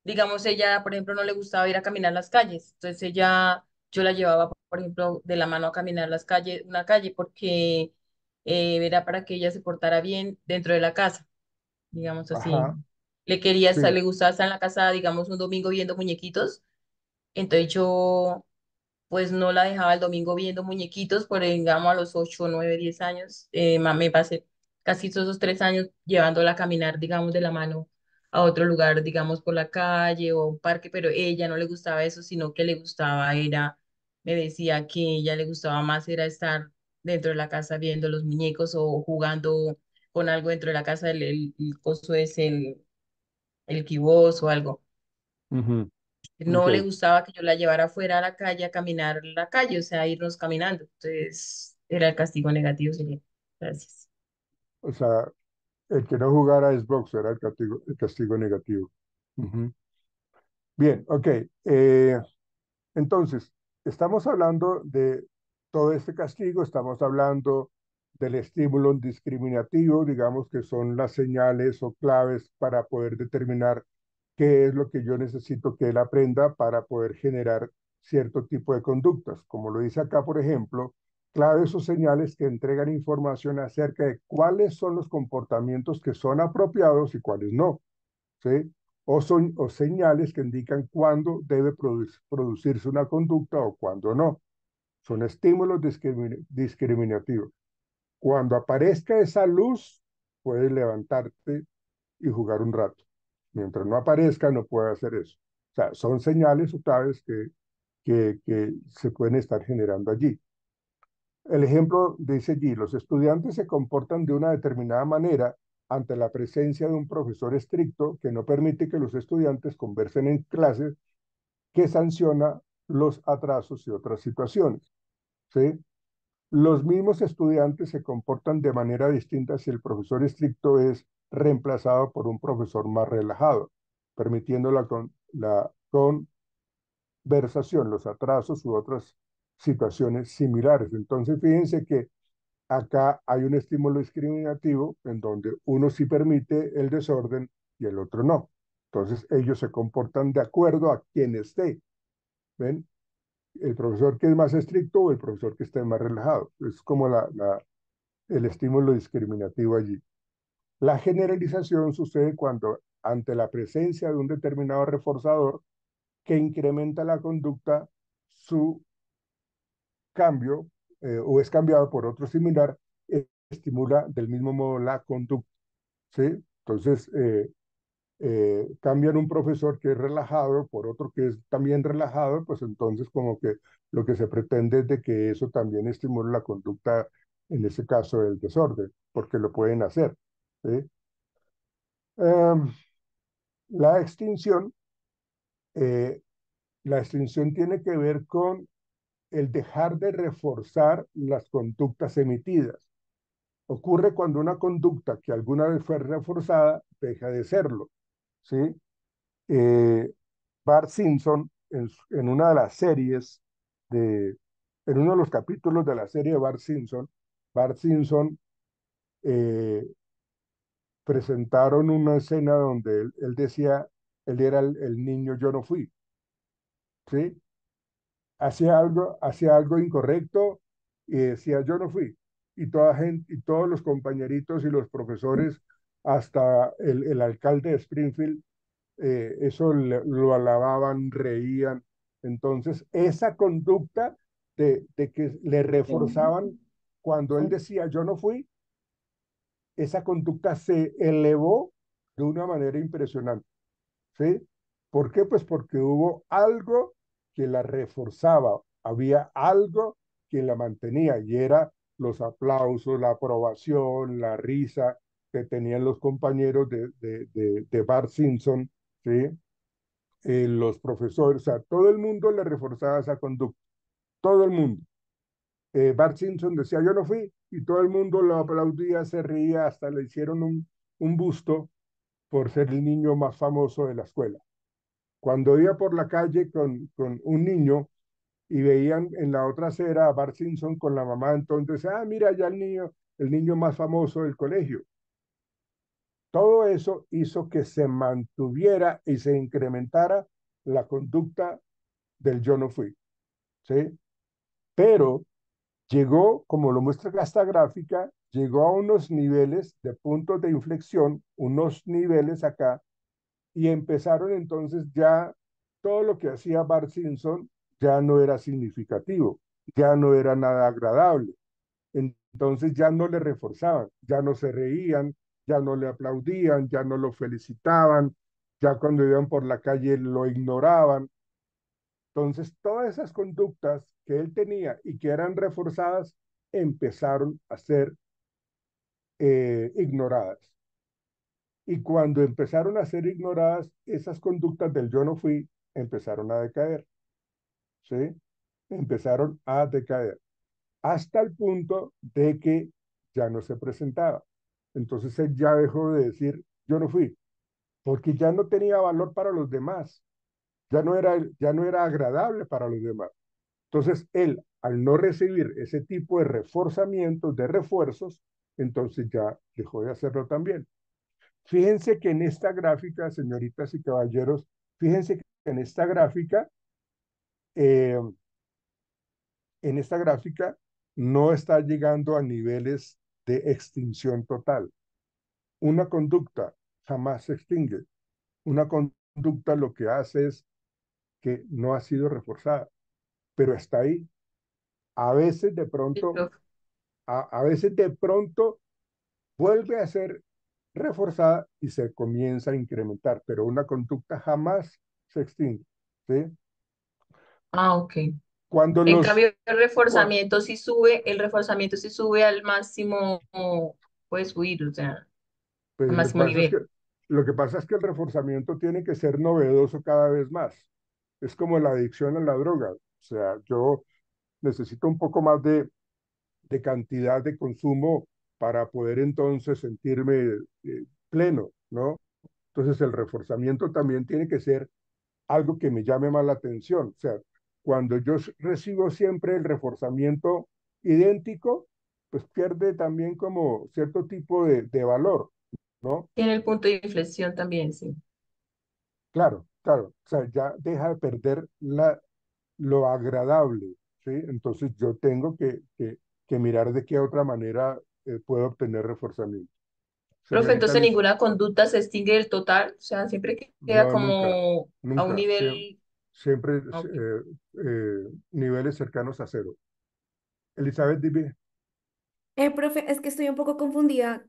digamos ella, por ejemplo, no le gustaba ir a caminar las calles. Entonces yo la llevaba, por ejemplo, de la mano a caminar las calles, una calle, porque era para que ella se portara bien dentro de la casa, digamos así. ajá, sí, Le gustaba estar en la casa, digamos, un domingo viendo muñequitos. Entonces yo pues no la dejaba el domingo viendo muñequitos, por digamos a los 8, 9, 10 años. Me pasé casi todos esos 3 años llevándola a caminar, digamos, de la mano a otro lugar, digamos, por la calle o un parque, pero ella no le gustaba eso, sino que le gustaba me decía que ella le gustaba más era estar dentro de la casa viendo los muñecos o jugando con algo dentro de la casa, el coso es el kibos o algo. ujú, ok, No le gustaba que yo la llevara afuera a la calle a caminar la calle, o sea, irnos caminando. Entonces, era el castigo negativo, sería. Gracias. o sea, el que no jugara Xbox era el castigo negativo. Ujú. Bien, ok, entonces, estamos hablando de todo este castigo, estamos hablando del estímulo discriminativo, digamos que son las señales o claves para poder determinar qué es lo que yo necesito que él aprenda para poder generar cierto tipo de conductas. Como lo dice acá, por ejemplo, claves o señales que entregan información acerca de cuáles son los comportamientos que son apropiados y cuáles no, ¿sí? O señales que indican cuándo debe producirse una conducta o cuándo no. Son estímulos discriminativos. Cuando aparezca esa luz, puedes levantarte y jugar un rato. Mientras no aparezca, no puedes hacer eso. O sea, son señales o claves que se pueden estar generando allí. El ejemplo dice allí, los estudiantes se comportan de una determinada manera ante la presencia de un profesor estricto que no permite que los estudiantes conversen en clases, que sanciona los atrasos y otras situaciones. ¿Sí? Los mismos estudiantes se comportan de manera distinta si el profesor estricto es reemplazado por un profesor más relajado, permitiendo la conversación, los atrasos u otras situaciones similares. Entonces, fíjense que acá hay un estímulo discriminativo en donde uno sí permite el desorden y el otro no. Entonces, ellos se comportan de acuerdo a quien esté. ¿Ven? El profesor que es más estricto o el profesor que esté más relajado. Es como el estímulo discriminativo allí. La generalización sucede cuando, ante la presencia de un determinado reforzador que incrementa la conducta, su cambio o es cambiado por otro similar, estimula del mismo modo la conducta. ¿Sí? Entonces, cambian un profesor que es relajado por otro que es también relajado, pues entonces como que lo que se pretende es de que eso también estimule la conducta, en ese caso del desorden, porque lo pueden hacer. ¿Sí? Um, la extinción, eh, la extinción tiene que ver con el dejar de reforzar las conductas emitidas. Ocurre cuando una conducta que alguna vez fue reforzada deja de serlo. ¿Sí? eh, Bart Simpson, en una de las series, de, en uno de los capítulos de la serie de Bart Simpson eh, presentaron una escena donde él decía, él era el niño, yo no fui, ¿sí? Hacía algo incorrecto y decía, yo no fui. Y toda gente, y todos los compañeritos y los profesores, hasta el alcalde de Springfield, eso lo alababan, reían. Entonces, esa conducta de que le reforzaban cuando él decía yo no fui, esa conducta se elevó de una manera impresionante. ¿Sí? ¿Por qué? Pues porque hubo algo que la reforzaba, había algo que la mantenía y era los aplausos, la aprobación, la risa que tenían los compañeros de Bart Simpson, ¿sí? Los profesores, o sea, todo el mundo le reforzaba esa conducta, todo el mundo. Bart Simpson decía, yo no fui, y todo el mundo lo aplaudía, se reía, hasta le hicieron un busto por ser el niño más famoso de la escuela. Cuando iba por la calle con un niño y veían en la otra acera a Bart Simpson con la mamá, entonces, mira ya el niño más famoso del colegio. Todo eso hizo que se mantuviera y se incrementara la conducta del yo no fui, ¿sí? Pero llegó, como lo muestra esta gráfica, llegó a unos niveles de puntos de inflexión, unos niveles acá, y empezaron entonces ya todo lo que hacía Bart Simpson ya no era significativo, ya no era nada agradable. Entonces ya no le reforzaban, ya no se reían, ya no le aplaudían, ya no lo felicitaban, ya cuando iban por la calle lo ignoraban. Entonces, todas esas conductas que él tenía y que eran reforzadas empezaron a ser ignoradas. Y cuando empezaron a ser ignoradas, esas conductas del yo no fui empezaron a decaer, ¿sí? Empezaron a decaer hasta el punto de que ya no se presentaba. Entonces él ya dejó de decir yo no fui, porque ya no tenía valor para los demás, ya no era agradable para los demás. Entonces, él, al no recibir ese tipo de reforzamientos, de refuerzos, entonces ya dejó de hacerlo también. Fíjense que en esta gráfica, señoritas y caballeros, fíjense que eh, en esta gráfica no está llegando a niveles de extinción total. Una conducta jamás se extingue. Una conducta lo que hace es que no ha sido reforzada, pero está ahí. A veces de Sí, pronto, profe. a veces de pronto vuelve a ser reforzada y se comienza a incrementar, pero una conducta jamás se extingue, ¿sí? Ah, ok. Cuando En los, cambio, el reforzamiento sí sube al máximo, puede subir, o sea, pues al máximo nivel. lo que pasa es que el reforzamiento tiene que ser novedoso cada vez más. Es como la adicción a la droga. O sea, yo necesito un poco más de cantidad de consumo para poder entonces sentirme pleno, ¿no? Entonces el reforzamiento también tiene que ser algo que me llame más la atención. O sea, cuando yo recibo siempre el reforzamiento idéntico, pues pierde también como cierto tipo de valor, ¿no? Tiene el punto de inflexión también, sí. Claro, claro. O sea, ya deja de perder lo agradable, ¿sí? Entonces yo tengo que mirar de qué otra manera puedo obtener reforzamiento. Profe, Señorita entonces Liz, ninguna conducta se extingue del total, o sea, siempre queda no, nunca, como a un nunca. nivel. Siempre Ok. niveles cercanos a cero. Elizabeth, dime. Profe, es que estoy un poco confundida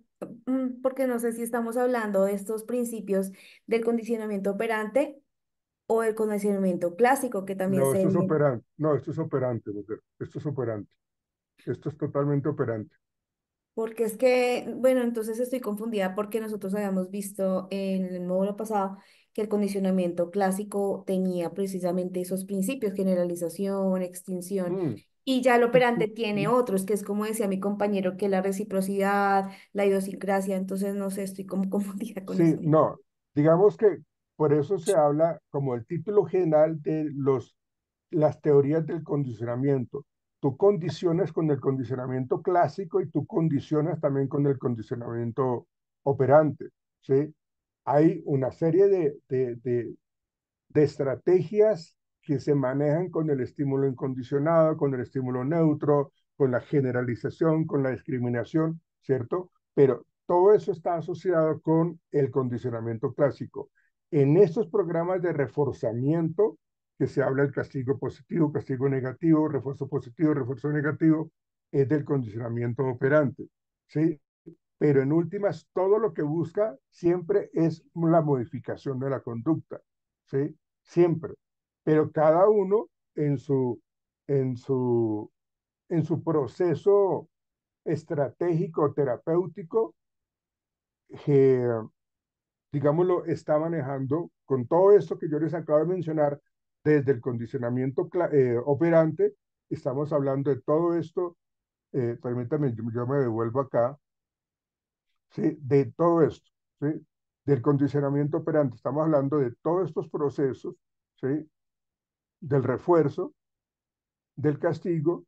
porque no sé si estamos hablando de estos principios del condicionamiento operante o el condicionamiento clásico que también No, se esto es ve. operante. No, esto es operante, mujer. Esto es operante. Esto es totalmente operante. Porque es que, bueno, entonces estoy confundida porque nosotros habíamos visto en el módulo pasado que el condicionamiento clásico tenía precisamente esos principios, generalización, extinción, Mm, y ya el operante mm, tiene mm. otros, que es como decía mi compañero, que la reciprocidad, la idiosincrasia, entonces no sé, estoy como confundida con Sí, esto. no. Digamos que por eso se habla como el título general de las teorías del condicionamiento. Tú condicionas con el condicionamiento clásico y tú condicionas también con el condicionamiento operante, ¿sí? Hay una serie de estrategias que se manejan con el estímulo incondicionado, con el estímulo neutro, con la generalización, con la discriminación, ¿cierto? Pero todo eso está asociado con el condicionamiento clásico. En estos programas de reforzamiento, que se habla del castigo positivo, castigo negativo, refuerzo negativo, es del condicionamiento operante, ¿sí? Pero en últimas, todo lo que busca siempre es la modificación de la conducta, ¿sí? Siempre. Pero cada uno en su, en su, en su proceso estratégico, terapéutico, que, digámoslo, está manejando con todo esto que yo les acabo de mencionar, desde el condicionamiento operante, estamos hablando de todo esto, permítame, yo me devuelvo acá, ¿sí? De todo esto, ¿sí? Del condicionamiento operante. Estamos hablando de todos estos procesos, ¿sí? Del refuerzo, del castigo,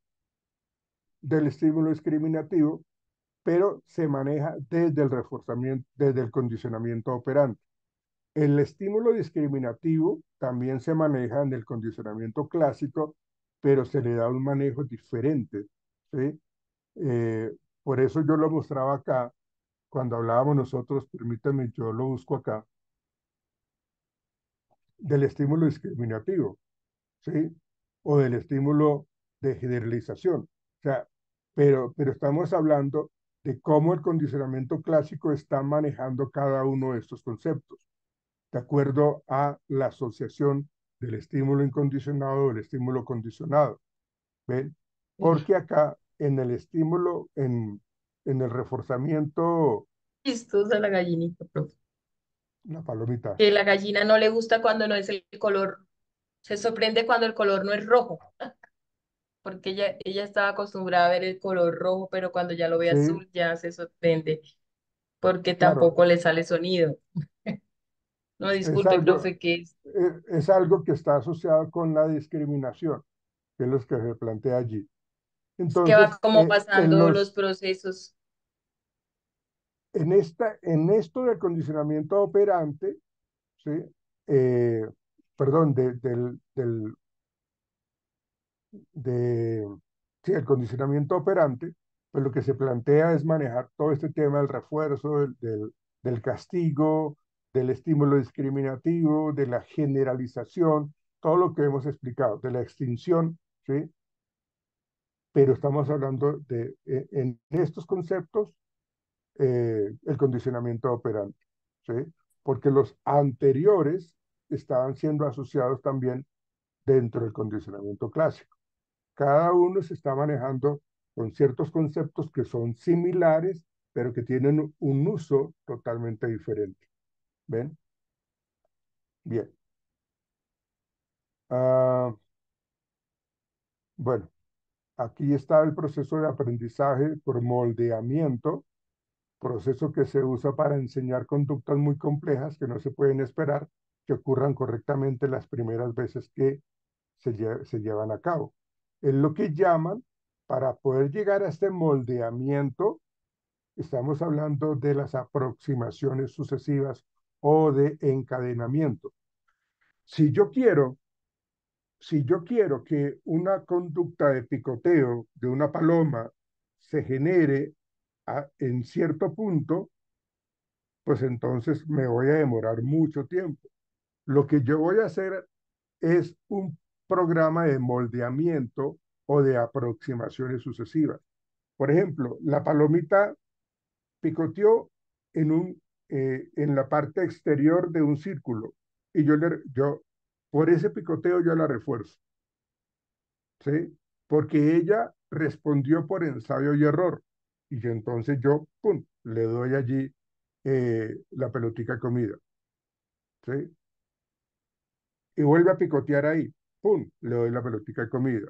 del estímulo discriminativo, pero se maneja desde el reforzamiento, desde el condicionamiento operante. El estímulo discriminativo también se maneja en el condicionamiento clásico, pero se le da un manejo diferente, ¿sí? Eh, por eso yo lo mostraba acá, cuando hablábamos nosotros, permítanme, yo lo busco acá, del estímulo discriminativo, ¿sí? O del estímulo de generalización. O sea, pero estamos hablando de cómo el condicionamiento clásico está manejando cada uno de estos conceptos, de acuerdo a la asociación del estímulo incondicionado o del estímulo condicionado. ¿Ven? Porque acá en el estímulo, en el reforzamiento, Chistosa la gallinita, profe. la palomita, Que la gallina no le gusta cuando no es el color, se sorprende cuando el color no es rojo, porque ella estaba acostumbrada a ver el color rojo, pero cuando ya lo ve sí, azul ya se sorprende, porque claro, tampoco le sale sonido. No, es disculpe, algo, profe, que es. es algo que está asociado con la discriminación. que es lo que se plantea allí. Es que va Entonces, como pasando los procesos. en esto del condicionamiento operante, ¿sí? Eh, perdón, de, sí, el condicionamiento operante, pues lo que se plantea es manejar todo este tema del refuerzo, del castigo, del estímulo discriminativo, de la generalización, todo lo que hemos explicado, de la extinción, ¿sí? Pero estamos hablando en estos conceptos, el condicionamiento operante, ¿sí? Porque los anteriores estaban siendo asociados también dentro del condicionamiento clásico. Cada uno se está manejando con ciertos conceptos que son similares, pero que tienen un uso totalmente diferente. ¿Ven? Bien. Ah, bueno, aquí está el proceso de aprendizaje por moldeamiento, proceso que se usa para enseñar conductas muy complejas que no se pueden esperar que ocurran correctamente las primeras veces que se llevan a cabo. Es lo que llaman, para poder llegar a este moldeamiento, estamos hablando de las aproximaciones sucesivas o de encadenamiento. Si yo quiero, si yo quiero que una conducta de picoteo de una paloma se genere en cierto punto, pues entonces me voy a demorar mucho tiempo. Lo que yo voy a hacer es un programa de moldeamiento o de aproximaciones sucesivas. Por ejemplo, la palomita picoteó en la parte exterior de un círculo y por ese picoteo yo la refuerzo, ¿sí? Porque ella respondió por ensayo y error y entonces yo, pum, le doy allí la pelotica de comida, ¿sí? Y vuelve a picotear ahí, pum, le doy la pelotica de comida.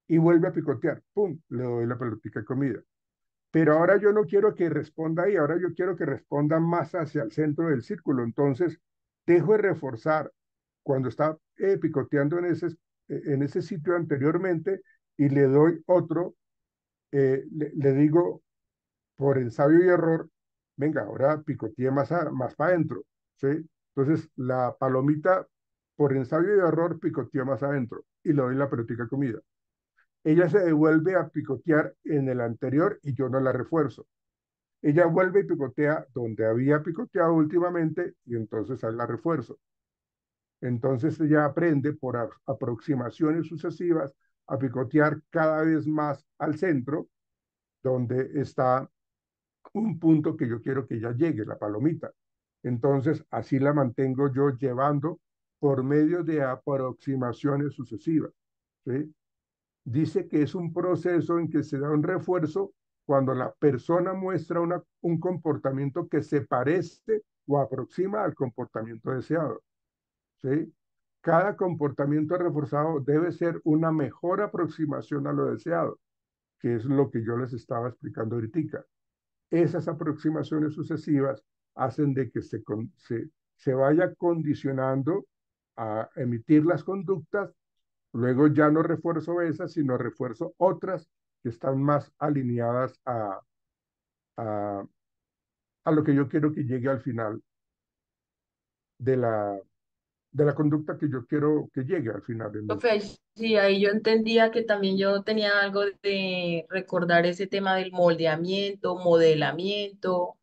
Y vuelve a picotear, pum, le doy la pelotica de comida. Pero ahora yo no quiero que responda ahí, ahora yo quiero que responda más hacia el centro del círculo. Entonces, dejo de reforzar cuando está picoteando en ese sitio anteriormente y le doy otro, le digo por ensayo y error, venga, ahora picotee más para adentro, ¿sí? Entonces, la palomita por ensayo y error picotea más adentro y le doy la pelotica de comida. Ella se devuelve a picotear en el anterior y yo no la refuerzo. Ella vuelve y picotea donde había picoteado últimamente y entonces ahí la refuerzo. Entonces ella aprende por aproximaciones sucesivas a picotear cada vez más al centro, donde está un punto que yo quiero que ella llegue, la palomita. Entonces así la mantengo yo llevando por medio de aproximaciones sucesivas, ¿sí? Dice que es un proceso en que se da un refuerzo cuando la persona muestra un comportamiento que se parece o aproxima al comportamiento deseado, ¿sí? Cada comportamiento reforzado debe ser una mejor aproximación a lo deseado, que es lo que yo les estaba explicando ahorita. Esas aproximaciones sucesivas hacen de que se vaya condicionando a emitir las conductas. Luego ya no refuerzo esas, sino refuerzo otras que están más alineadas a, a lo que yo quiero que llegue al final de la, de la conducta que yo quiero que llegue al final. Profe, sí, ahí yo entendía que también yo tenía algo de recordar ese tema del moldeamiento, modelamiento.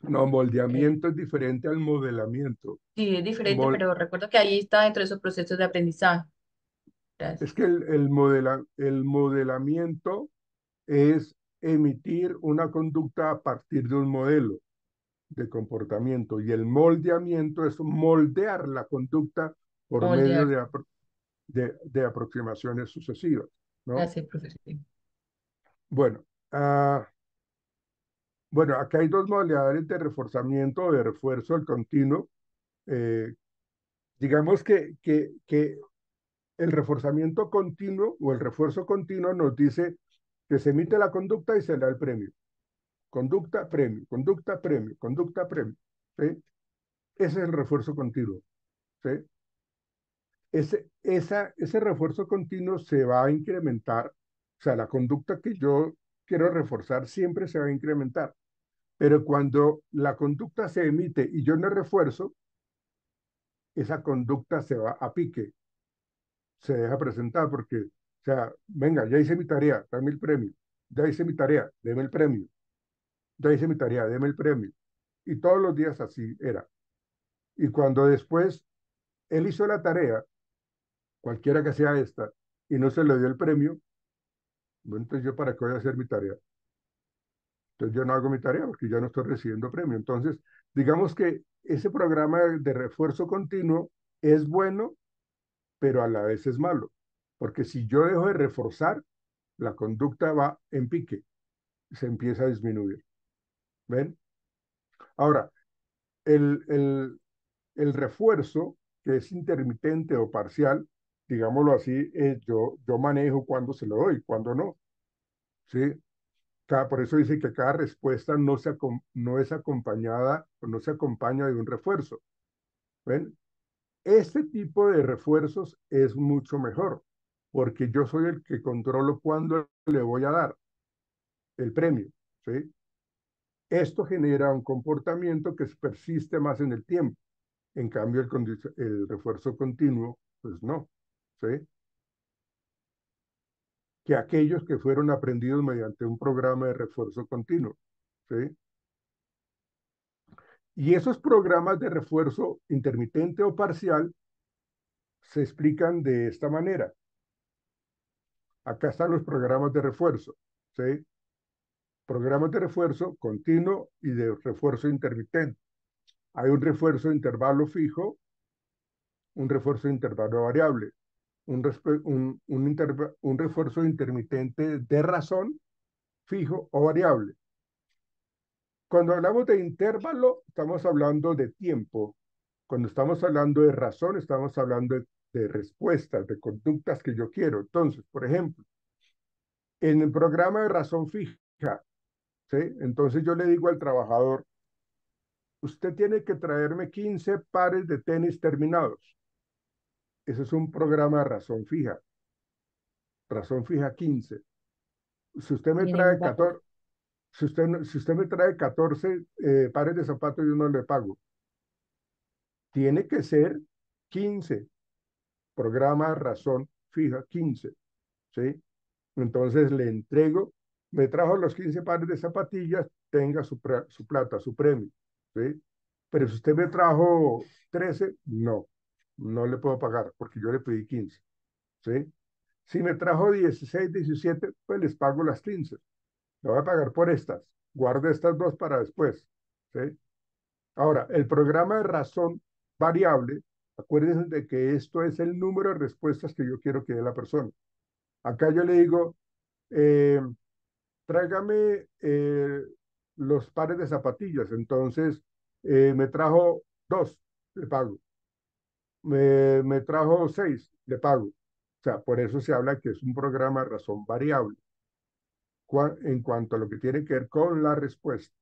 No, eh, moldeamiento es diferente al modelamiento. sí, es diferente, Mol- pero recuerdo que ahí está dentro de esos procesos de aprendizaje. es Gracias. que el modelamiento es emitir una conducta a partir de un modelo de comportamiento y el moldeamiento es moldear la conducta por medio Moldear. de aproximaciones sucesivas, ¿no? Gracias, profesor. Bueno, bueno, acá hay dos modalidades de reforzamiento o de refuerzo al continuo. Eh, digamos que el reforzamiento continuo o el refuerzo continuo nos dice que se emite la conducta y se le da el premio. Conducta, premio, conducta, premio, conducta, premio. ¿Sí? Ese es el refuerzo continuo. ¿Sí? ese refuerzo continuo se va a incrementar, o sea, la conducta que yo quiero reforzar siempre se va a incrementar, pero cuando la conducta se emite y yo no refuerzo, esa conducta se va a pique, se deja presentar porque, o sea, venga, ya hice mi tarea, dame el premio, ya hice mi tarea, deme el premio, ya hice mi tarea, deme el premio. Y todos los días así era. Y cuando después él hizo la tarea, cualquiera que sea esta, y no se le dio el premio, bueno, entonces yo para qué voy a hacer mi tarea. Entonces yo no hago mi tarea porque ya no estoy recibiendo premio. Entonces, digamos que ese programa de refuerzo continuo es bueno, pero a la vez es malo. Porque si yo dejo de reforzar, la conducta va en pique, se empieza a disminuir. ¿Ven? Ahora, el, el, el refuerzo, que es intermitente o parcial, digámoslo así, yo manejo cuándo se lo doy, cuándo no. ¿Sí? Por eso dice que cada respuesta no es acompañada o no se acompaña de un refuerzo. ¿Ven? Este tipo de refuerzos es mucho mejor, porque yo soy el que controlo cuándo le voy a dar el premio. ¿Sí? Esto genera un comportamiento que persiste más en el tiempo. En cambio, el refuerzo continuo, pues no. ¿Sí? Que aquellos que fueron aprendidos mediante un programa de refuerzo continuo. ¿Sí? Y esos programas de refuerzo intermitente o parcial se explican de esta manera. Acá están los programas de refuerzo. ¿Sí? Programas de refuerzo continuo y de refuerzo intermitente. Hay un refuerzo de intervalo fijo, un refuerzo de intervalo variable, un refuerzo intermitente de razón, fijo o variable. Cuando hablamos de intervalo, estamos hablando de tiempo. Cuando estamos hablando de razón, estamos hablando de respuestas, de conductas que yo quiero. Entonces, por ejemplo, en el programa de razón fija, ¿sí? Entonces yo le digo al trabajador, usted tiene que traerme 15 pares de tenis terminados. Ese es un programa de razón fija 15. Si usted me Tiene un trae valor. 14, si usted me trae 14 pares de zapatos, yo no le pago. Tiene que ser 15. Programa razón fija 15. ¿Sí? Entonces le entrego, me trajo los 15 pares de zapatillas, tenga su plata, su premio. ¿Sí? Pero si usted me trajo 13, no le puedo pagar porque yo le pedí 15. ¿Sí? Si me trajo 16, 17, pues les pago las 15. Le voy a pagar por estas. Guarde estas dos para después. ¿Sí? Ahora, el programa de razón variable, acuérdense de que esto es el número de respuestas que yo quiero que dé la persona. Acá yo le digo, eh, tráigame los pares de zapatillas. Entonces, me trajo dos, le pago. Me trajo seis, le pago. O sea, por eso se habla que es un programa de razón variable en cuanto a lo que tiene que ver con la respuesta.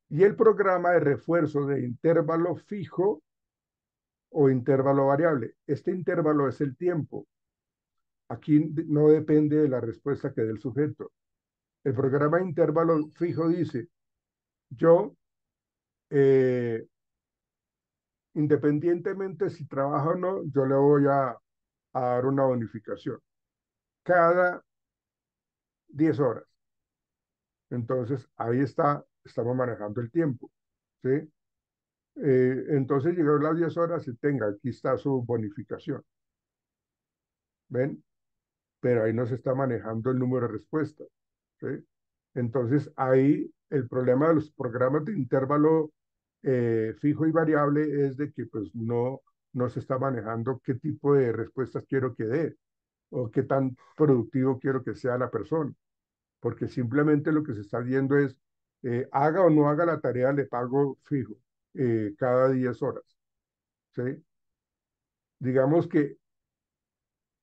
Y el programa de refuerzo de intervalo fijo o intervalo variable. Este intervalo es el tiempo. Aquí no depende de la respuesta que dé el sujeto. El programa de intervalo fijo dice, yo, eh, independientemente si trabaja o no, yo le voy a dar una bonificación cada 10 horas. Entonces, ahí estamos manejando el tiempo. ¿Sí? Entonces, llegaron las 10 horas y tenga, aquí está su bonificación. ¿Ven? Pero ahí no se está manejando el número de respuestas. ¿Sí? Entonces, ahí el problema de los programas de intervalo fijo y variable es de que pues no se está manejando qué tipo de respuestas quiero que dé o qué tan productivo quiero que sea la persona, porque simplemente lo que se está viendo es, haga o no haga la tarea, le pago fijo cada 10 horas. ¿Sí? Digamos que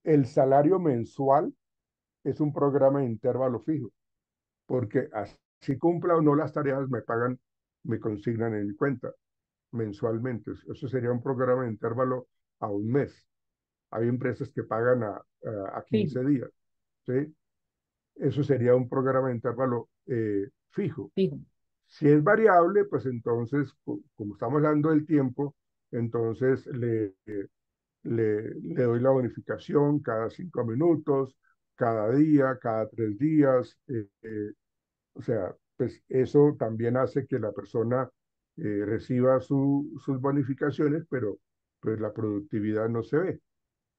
el salario mensual es un programa de intervalo fijo, porque así cumpla o no las tareas, me pagan, me consignan en mi cuenta mensualmente. Eso sería un programa de intervalo a un mes. Hay empresas que pagan a Fijo, 15 días, ¿sí? Eso sería un programa de intervalo fijo. fijo. Si es variable, pues entonces, como estamos hablando del tiempo, entonces le doy la bonificación cada 5 minutos, cada día, cada 3 días. O sea, pues eso también hace que la persona reciba sus bonificaciones, pero pues la productividad no se ve.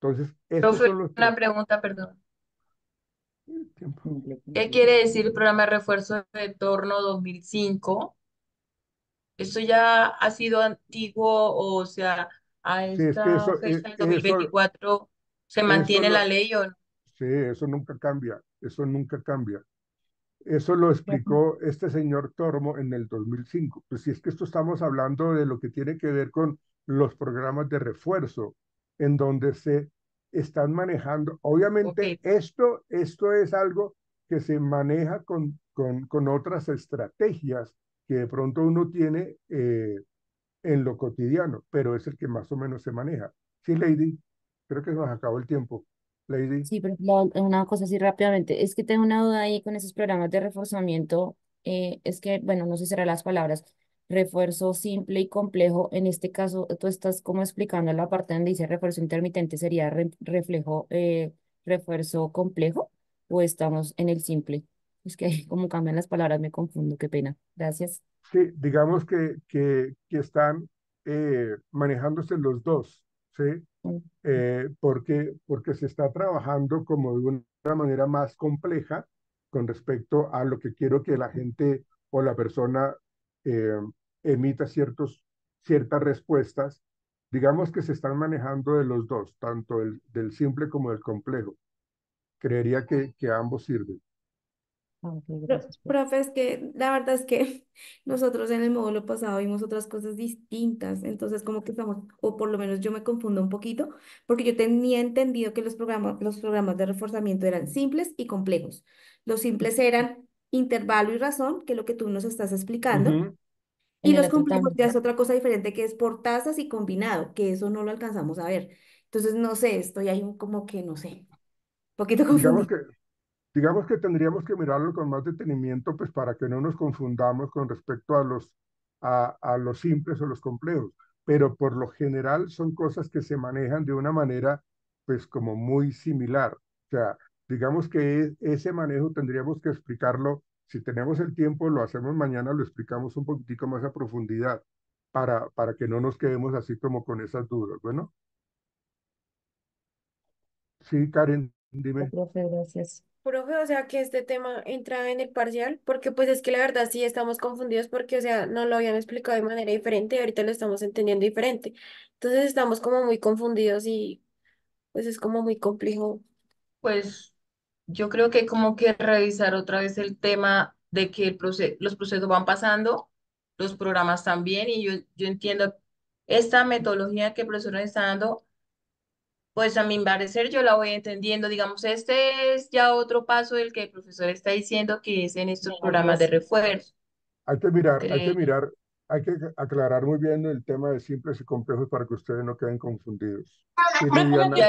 Entonces, estos Profe, son los una pregunta, perdón. tiempos. ¿Qué quiere decir el programa de refuerzo de torno 2005? ¿Esto ya ha sido antiguo o sea, a Sí, es que esta fecha del eso, 2024 se eso, mantiene la ley o no? sí, eso nunca cambia, eso nunca cambia. Eso lo Profe, explicó este señor Tormo en el 2005. Pues si es que esto estamos hablando de lo que tiene que ver con los programas de refuerzo, en donde se están manejando. Ok, Obviamente, esto es algo que se maneja con otras estrategias que de pronto uno tiene en lo cotidiano, pero es el que más o menos se maneja. Sí, Lady, creo que nos acabó el tiempo. Lady, sí, pero una cosa así rápidamente. Es que tengo una duda ahí con esos programas de reforzamiento. Es que, bueno, no sé si serán las palabras. Refuerzo simple y complejo. En este caso, tú estás como explicando la parte donde dice refuerzo intermitente, ¿sería refuerzo complejo o estamos en el simple? Es que ahí como cambian las palabras, me confundo, qué pena. Gracias. sí, digamos que están manejándose los dos, ¿sí? Mm, Porque se está trabajando como de una manera más compleja con respecto a lo que quiero que la gente o la persona eh, emita ciertas respuestas. Digamos que se están manejando de los dos, tanto del simple como del complejo. Creería que ambos sirven. ok, gracias, profe. Profe, es que la verdad es que nosotros en el módulo pasado vimos otras cosas distintas, entonces como que estamos, o por lo menos yo me confundo un poquito, porque yo tenía entendido que los programas de reforzamiento eran simples y complejos. Los simples eran intervalo y razón, que es lo que tú nos estás explicando, Ujú. y En el los otro complejos también. ya es otra cosa diferente, que es por tasas y combinado, que eso no lo alcanzamos a ver. Entonces, no sé, estoy ahí como que, no sé, un poquito Digamos confundida. que Digamos que tendríamos que mirarlo con más detenimiento, pues para que no nos confundamos con respecto a los simples o los complejos. Pero por lo general son cosas que se manejan de una manera, pues como muy similar. O sea, digamos que ese manejo tendríamos que explicarlo. Si tenemos el tiempo, lo hacemos mañana, lo explicamos un poquitico más a profundidad para que no nos quedemos así como con esas dudas. Bueno, sí, Karen, dime. Profe, gracias. Profe, o sea que este tema entra en el parcial, porque pues es que la verdad sí estamos confundidos porque, o sea, no lo habían explicado de manera diferente y ahorita lo estamos entendiendo diferente. Entonces estamos como muy confundidos y pues es como muy complejo. pues yo creo que como que revisar otra vez el tema de que los procesos van pasando, los programas también, y yo entiendo esta metodología que el profesor nos está dando, pues a mi parecer yo la voy entendiendo. Digamos, este es ya otro paso del que el profesor está diciendo que es en estos programas de Gracias. refuerzo. Hay que mirar, hay que Creería. mirar, hay que aclarar muy bien el tema de simples y complejos para que ustedes no queden confundidos. Sí, Profe, Liliana, lo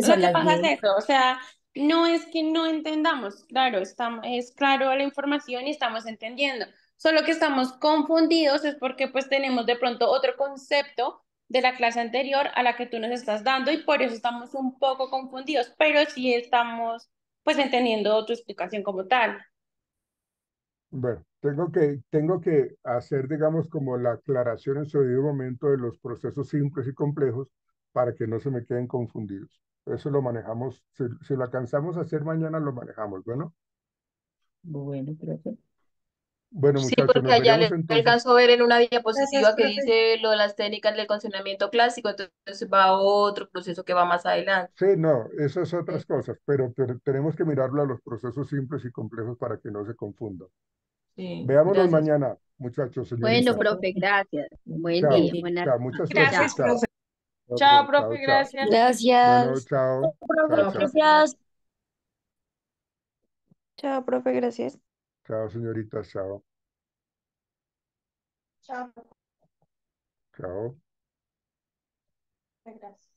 Son que las pasa es 10. eso, o sea, no es que no entendamos, claro, es claro la información y estamos entendiendo, solo que estamos confundidos es porque pues tenemos de pronto otro concepto de la clase anterior a la que tú nos estás dando y por eso estamos un poco confundidos, pero sí estamos pues entendiendo tu explicación como tal. bueno, tengo que hacer, digamos, como la aclaración en su debido momento de los procesos simples y complejos para que no se me queden confundidos. Eso lo manejamos, si lo alcanzamos a hacer mañana, lo manejamos. Bueno, profe. Bueno, Sí, muchachos, porque nos allá veremos le entonces. alcanzó a ver en una Gracias, diapositiva que profe. dice lo de las técnicas del condicionamiento clásico, entonces va a otro proceso que va más adelante. Sí, no, esas otras cosas, pero tenemos que mirarlo a los procesos simples y complejos para que no se confundan. Sí, Veámonos gracias. mañana, muchachos, Bueno, señoritas. Listo, profe, profe. gracias. Buen Buen Chao, día, día. buenas chao, mucha suerte, Gracias, Gracias, chao. profe. chao, Chao, profe, chao, gracias. bueno, Gracias. chao, chao, Profe, chao, gracias. Chao, profe, gracias. chao, señoritas, chao, Chao, chao. gracias.